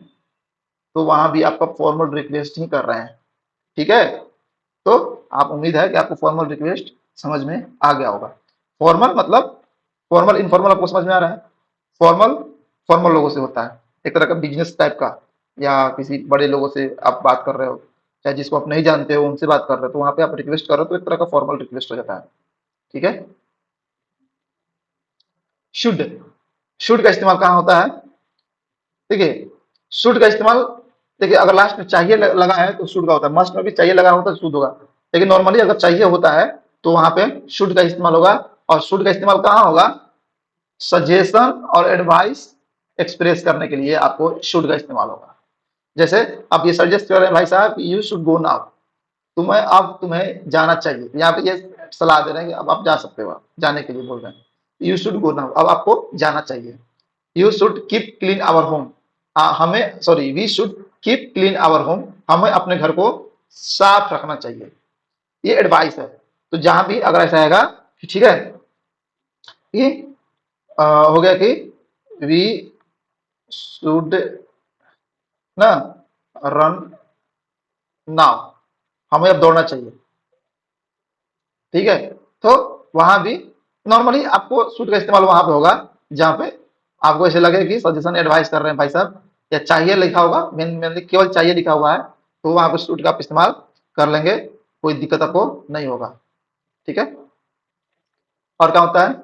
तो वहां भी आपका फॉर्मल रिक्वेस्ट ही कर रहे हैं। ठीक है, तो आप उम्मीद है कि आपको फॉर्मल रिक्वेस्ट समझ में आ गया होगा। फॉर्मल मतलब फॉर्मल इनफॉर्मल आपको समझ में आ रहा है। फॉर्मल फॉर्मल लोगों से होता है, एक तरह का बिजनेस टाइप का, या किसी बड़े लोगों से आप बात कर रहे हो, चाहे जिसको आप नहीं जानते हो उनसे बात कर रहे हो, तो वहां पे आप रिक्वेस्ट कर रहे हो तो एक तरह का फॉर्मल रिक्वेस्ट हो जाता है। ठीक है। शुड, शुड का इस्तेमाल कहाँ होता है? देखिए, शुड का इस्तेमाल, देखिए अगर लास्ट में चाहिए लगा है तो शुड का होता है, मस्ट में भी चाहिए लगा होता है तो शुड होगा। लेकिन नॉर्मली अगर चाहिए होता है तो वहां पे शुड का इस्तेमाल होगा। और शुड का इस्तेमाल कहाँ होगा? सजेशन और एडवाइस एक्सप्रेस करने के लिए आपको शुड का इस्तेमाल होगा। जैसे आप ये सजेस्ट कर रहे हैं भाई साहब, यू शुड गो नाउ, तुम्हें जाना चाहिए, यहाँ पे ये सलाह दे रहे हैं कि अब आप जा सकते हो, जाने के लिए बोल रहे हैं। यू शुड गो नाउ, अब आपको जाना चाहिए। You should keep clean our home, हमें sorry we should keep clean our home, हमें अपने घर को साफ रखना चाहिए। ये एडवाइस है। तो जहां भी अगर ऐसा आएगा, ठीक है, कि हो गया कि वी शुड ना रन नाउ, हमें अब दौड़ना चाहिए। ठीक है। तो वहां भी नॉर्मली आपको शुड का इस्तेमाल वहां पे होगा जहां पे आपको ऐसे लगे कि सजेशन एडवाइस कर रहे हैं भाई साहब, या चाहिए लिखा होगा, मेनली केवल चाहिए लिखा हुआ है, तो वहां पे शुड का आप इस्तेमाल कर लेंगे, कोई दिक्कत आपको नहीं होगा। ठीक है। और क्या होता है?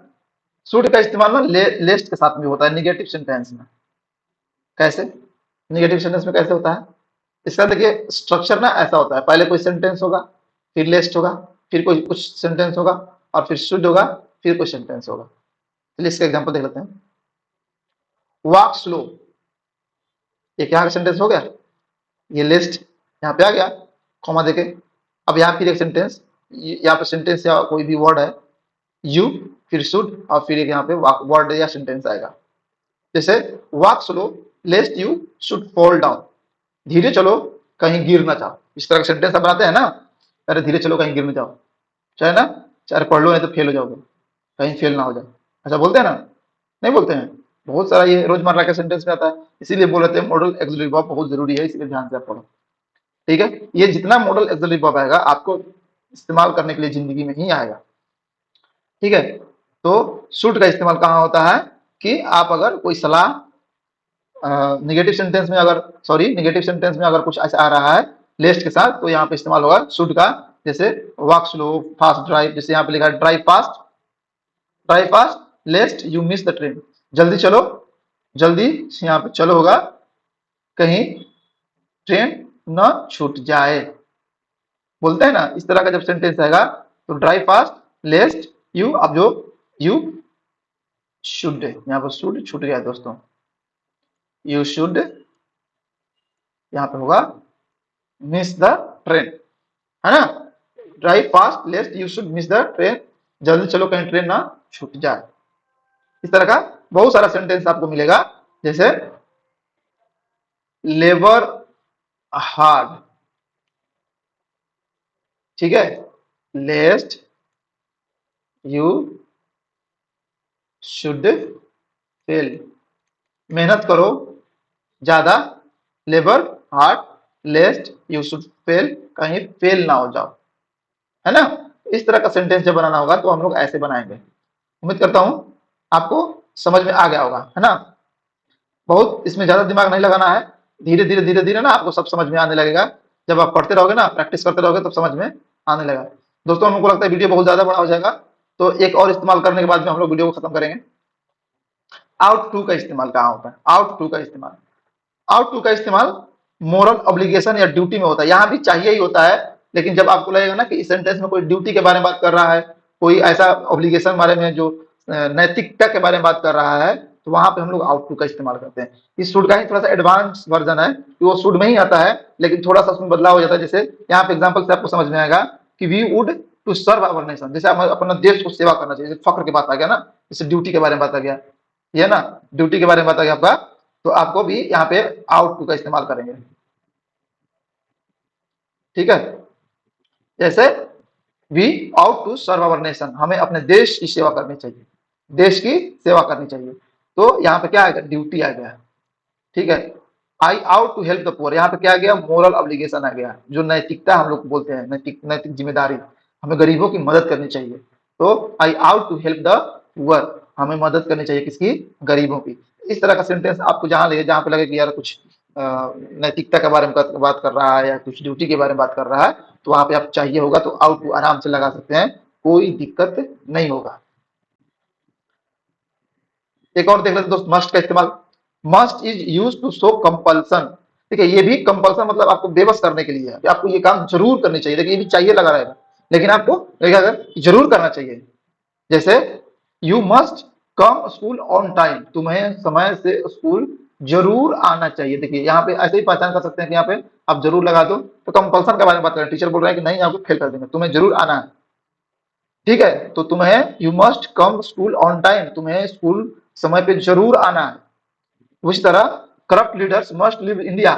शुड का इस्तेमाल ना लेस्ट के साथ में होता है निगेटिव सेंटेंस में। कैसे? निगेटिव सेंटेंस में कैसे होता है? इसका देखिए स्ट्रक्चर ना ऐसा होता है, पहले कोई सेंटेंस होगा, फिर लेस्ट होगा, फिर कोई कुछ सेंटेंस होगा, और फिर शुड होगा, फिर कोई सेंटेंस होगा। चलिए इसका एग्जांपल देख लेते हैं। वॉक स्लो, एक यहाँ का सेंटेंस हो गया, ये लिस्ट यहाँ पे आ गया कॉमा देके। अब यहाँ फिर एक सेंटेंस, यहाँ पे सेंटेंस या कोई भी वर्ड है, यू, फिर शुड, और फिर एक यहाँ पे वर्ड या सेंटेंस आएगा। जैसे walk slow लेस्ट you should fall down, धीरे चलो कहीं गिर ना जाओ। इस तरह का सेंटेंस आप बनाते हैं ना, अरे धीरे चलो कहीं गिर ना जाओ, चाहे ना, चाहे पढ़ लो नहीं तो फेल हो जाओगे, कहीं फेल ना हो जाए, ऐसा बोलते हैं ना? नहीं बोलते हैं? बहुत सारा ये रोजमर्रा के सेंटेंस में आता है, इसीलिए बोल रहे थे मॉडल एक्सिलरी वर्ब बहुत जरूरी है, इसलिए ध्यान से आप पढ़ो। ठीक है। ये जितना मॉडल एक्सिलरी वर्ब आएगा आपको इस्तेमाल करने के लिए जिंदगी में ही आएगा। ठीक है। तो शुड का इस्तेमाल कहाँ होता है? कि आप अगर कोई सलाह निगेटिव सेंटेंस में अगर नेगेटिव सेंटेंस में अगर कुछ ऐसा आ रहा है लेस्ट के साथ, तो यहाँ पे इस्तेमाल होगा शुड का। जैसे वॉक स्लो फास्ट ड्राइव, जैसे यहाँ पे लिखा है drive fast लेस्ट you miss the train, जल्दी चलो, जल्दी यहाँ पे चलो होगा, कहीं ट्रेन न छूट जाए। बोलते हैं ना, इस तरह का जब सेंटेंस आएगा तो ड्राइव फास्ट लेस्ट यू, अब जो यू शुड, यहाँ पर शुड छूट गया दोस्तों, यू शुड यहाँ पे होगा मिस द ट्रेन, है ना? Drive fast लेस्ट you should miss the train, जल्दी चलो कहीं ट्रेन ना छूट जाए। इस तरह का बहुत सारा सेंटेंस आपको मिलेगा। जैसे लेबर हार्ड, ठीक है, लेस्ट यू शुड फेल, मेहनत करो ज्यादा, labour hard लेस्ट you should fail, कहीं फेल ना हो जाओ, है ना? इस तरह का सेंटेंस जब बनाना होगा तो हम लोग ऐसे बनाएंगे। उम्मीद करता हूं आपको समझ में आ गया होगा, है ना? बहुत इसमें ज्यादा दिमाग नहीं लगाना है, धीरे धीरे धीरे धीरे ना आपको सब समझ में आने लगेगा। जब आप पढ़ते रहोगे ना, प्रैक्टिस करते रहोगे, तब समझ में आने लगेगा। दोस्तों हमको लगता है वीडियो बहुत ज्यादा बड़ा हो जाएगा, तो एक और इस्तेमाल करने के बाद में हम लोग वीडियो को खत्म करेंगे। आउट टू का इस्तेमाल कहाँ होता है? आउट टू का इस्तेमाल, आउट टू का इस्तेमाल मोरल ऑब्लिगेशन या ड्यूटी में होता है। यहाँ भी चाहिए ही होता है, लेकिन जब आपको लगेगा ना कि इस सेंटेंस में कोई ड्यूटी के बारे में बात कर रहा है, कोई ऐसा ऑब्लिगेशन बारे में जो नैतिकता के बारे में बात कर रहा है, तो वहां पे हम लोग आउट टू का इस्तेमाल करते हैं। इस शुड का ही थोड़ा सा एडवांस वर्जन है कि वो शुड में ही आता है, लेकिन थोड़ा सा उसमें बदलाव हो जाता है। जैसे यहाँ पे एग्जाम्पल से आपको समझ में आएगा कि we would to serve our nation, जैसे हमें अपना देश को सेवा करना चाहिए, फक्र की बात आ गया ना, जैसे ड्यूटी के बारे में बात आ गया, ये ना, ड्यूटी के बारे में बात आ गया आपका, तो आपको भी यहाँ पे आउट टू का इस्तेमाल करेंगे। ठीक है। जैसे we out to serve our nation, हमें अपने देश की सेवा करनी चाहिए, देश की सेवा करनी चाहिए, तो यहाँ पे क्या आएगा? ड्यूटी आ गया। ठीक है। I ought to help the poor, यहाँ पे क्या आ गया? मोरल ऑब्लिगेशन आ गया, जो नैतिकता हम लोग बोलते हैं, नैतिक नैतिक जिम्मेदारी, हमें गरीबों की मदद करनी चाहिए। तो I ought to help the poor, हमें मदद करनी चाहिए किसकी, गरीबों की। इस तरह का सेंटेंस आपको जहां पे लगे कि यार कुछ नैतिकता के बारे में बात कर रहा है या कुछ ड्यूटी के बारे में बात कर रहा है, तो वहां पे आप चाहिए होगा तो आउट टू आराम से लगा सकते हैं, कोई दिक्कत नहीं होगा। एक और देख लेते दोस्त, मस्ट का इस्तेमाल। Must is use to show compulsion. ठीक है, ये भी कंपल्सन मतलब आपको बेबस करने के लिए है कि आपको ये काम जरूर करनी चाहिए। देखिए ये भी चाहिए लगा रहेगा, लेकिन आपको लगेगा अगर जरूर करना चाहिए। जैसे you must come school on time, तुम्हें समय से स्कूल जरूर आना चाहिए। देखिए यहाँ पे ऐसे ही पहचान कर सकते हैं कि यहाँ पे आप जरूर लगा दो तो कंपल्सन के बारे में बात करें, टीचर बोल रहे हैं कि नहीं आपको फेल कर देंगे, तुम्हें जरूर आना है। ठीक है, तो तुम्हें you must come school on time, तुम्हें स्कूल समय पे जरूर आना है। उसी तरह corrupt leaders must leave India,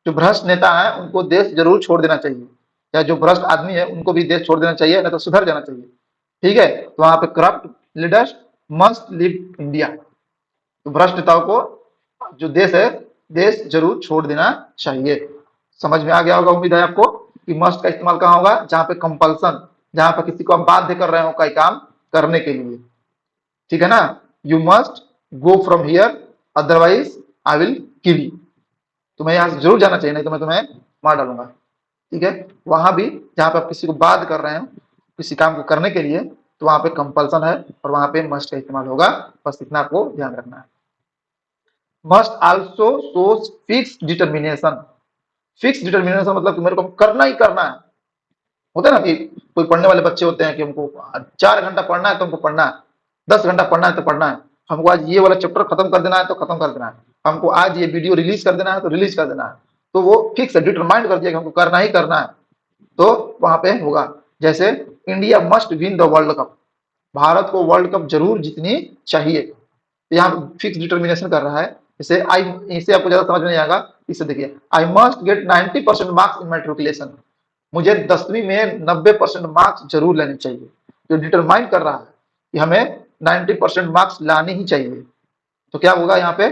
जो भ्रष्ट नेता है उनको देश जरूर छोड़ देना चाहिए, या जो भ्रष्ट आदमी है उनको भी देश छोड़ देना चाहिए, नहीं तो सुधर जाना चाहिए। ठीक है, तो वहां पे corrupt leaders must leave India, तो भ्रष्ट नेताओं को जो देश है, देश जरूर छोड़ देना चाहिए। समझ में आ गया होगा उम्मीद है आपको कि मस्ट का इस्तेमाल कहाँ होगा, जहां पे कंपल्सन, जहां पे किसी को आप बाध्य कर रहे हो कोई काम करने के लिए। ठीक है ना, you must go from here otherwise I will kill you, तुम्हें यहाँ से जरूर जाना चाहिए नहीं तो मैं तुम्हें मार डालूंगा। ठीक है, वहां भी जहां पे आप किसी को बाध्य कर रहे हो किसी काम को करने के लिए, तो वहां पे कंपल्सन है और वहां पे मस्ट का इस्तेमाल होगा, बस इतना आपको ध्यान रखना है। Must also shows fix determination. Fix determination मतलब कि मेरे को करना ही करना है। होता है ना कि कोई पढ़ने वाले बच्चे होते हैं कि हमको 4 घंटा पढ़ना है तो हमको पढ़ना है, 10 घंटा पढ़ना है तो पढ़ना है, हमको आज ये वाला चैप्टर खत्म कर देना है तो खत्म कर देना है, हमको आज ये वीडियो रिलीज कर देना है तो रिलीज कर देना है। तो वो फिक्स डिटरमाइंड कर दिया कि हमको करना ही करना है, तो वहां पे होगा। जैसे India must win the world cup, Bharat को वर्ल्ड कप जरूर जीतनी चाहिए, तो यहाँ फिक्स डिटर्मिनेशन कर रहा है। जैसे आई, इसे आपको ज्यादा समझ में नहीं आएगा, इसे देखिए, I must get 90% marks in matriculation, मुझे 10वीं में 90% मार्क्स जरूर लेने चाहिए, जो डिटरमाइन कर रहा है कि हमें 90% मार्क्स लाने ही चाहिए। तो क्या होगा यहाँ पे,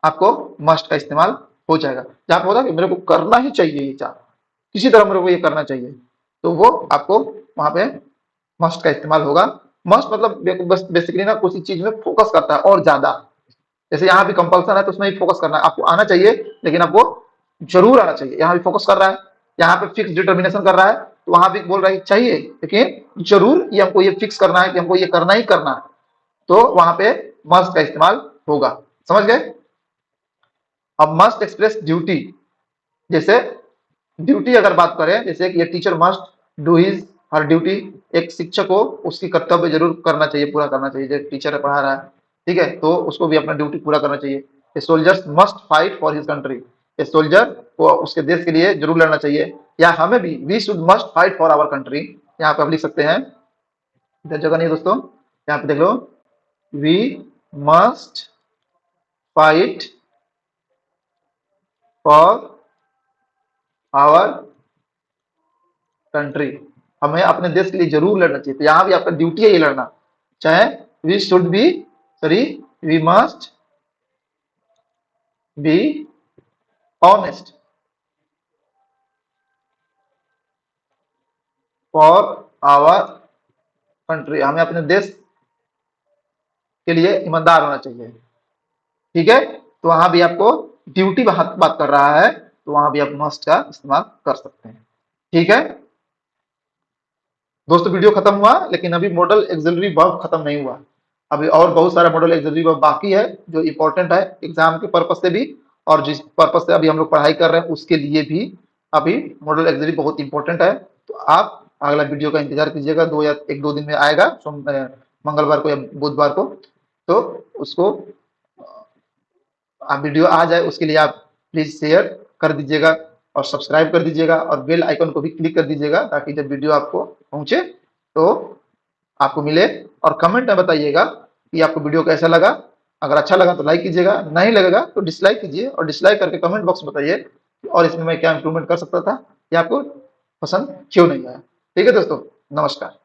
आपको मस्ट का इस्तेमाल हो जाएगा। जहां पे होगा कि मेरे को करना ही चाहिए, ये चाह किसी तरह मेरे को ये करना चाहिए, तो वो आपको वहां पे मस्ट का इस्तेमाल होगा। मस्ट मतलब बस बेसिकली ना किसी चीज में फोकस करता है और ज्यादा। जैसे यहाँ भी कंपल्सन है तो उसमें भी फोकस करना है, आपको आना चाहिए लेकिन आपको जरूर आना चाहिए, यहाँ भी फोकस कर रहा है। यहाँ पे फिक्स डिटर्मिनेशन कर रहा है तो वहां भी बोल रहा है चाहिए लेकिन जरूर ये हमको ये फिक्स करना है कि हमको ये करना ही करना है, तो वहां पे मस्ट का इस्तेमाल होगा। समझ गए। अब मस्ट एक्सप्रेस ड्यूटी, जैसे ड्यूटी अगर बात करें, जैसे कि ये teacher must do his her duty, एक शिक्षक को उसकी कर्तव्य जरूर करना चाहिए, पूरा करना चाहिए। जो टीचर पढ़ा रहा है, ठीक है, तो उसको भी अपना ड्यूटी पूरा करना चाहिए। A soldiers must fight for his country, a soldier को उसके देश के लिए जरूर लड़ना चाहिए। या हमें भी we should must fight for our country, यहाँ पे आप लिख सकते हैं, इधर जगह नहीं है दोस्तों, यहाँ पे देख लो, we must fight for our country, हमें अपने देश के लिए जरूर लड़ना चाहिए। तो यहाँ भी आपका ड्यूटी है ये लड़ना, चाहे we should be, sorry, we must be honest for our country, हमें अपने देश के लिए ईमानदार होना चाहिए। ठीक है, तो वहां भी आपको ड्यूटी बात कर रहा है, तो वहां भी आप मस्ट का इस्तेमाल कर सकते हैं। ठीक है दोस्तों, वीडियो खत्म हुआ लेकिन अभी मॉडल एक्सिलरी वर्ब खत्म नहीं हुआ, अभी और बहुत सारा मॉडल एक्सिलरी वर्ब बाकी है जो इंपॉर्टेंट है एग्जाम के पर्पज से भी, और जिस पर्पज से अभी हम लोग पढ़ाई कर रहे हैं उसके लिए भी अभी मॉडल एक्सिलरी बहुत इंपॉर्टेंट है। तो आप अगला वीडियो का इंतजार कीजिएगा, 1-2 दिन में आएगा, मंगलवार को या बुधवार को, तो उसको आप वीडियो आ जाए उसके लिए आप प्लीज शेयर कर दीजिएगा और सब्सक्राइब कर दीजिएगा और बेल आइकन को भी क्लिक कर दीजिएगा, ताकि जब वीडियो आपको पहुंचे तो आपको मिले। और कमेंट में बताइएगा कि आपको वीडियो कैसा लगा, अगर अच्छा लगा तो लाइक कीजिएगा, नहीं लगेगा तो डिसलाइक कीजिए, और डिसलाइक करके कमेंट बॉक्स में बताइए और इसमें मैं क्या इंप्रूवमेंट कर सकता था या आपको पसंद क्यों नहीं आया। ठीक है दोस्तों, नमस्कार।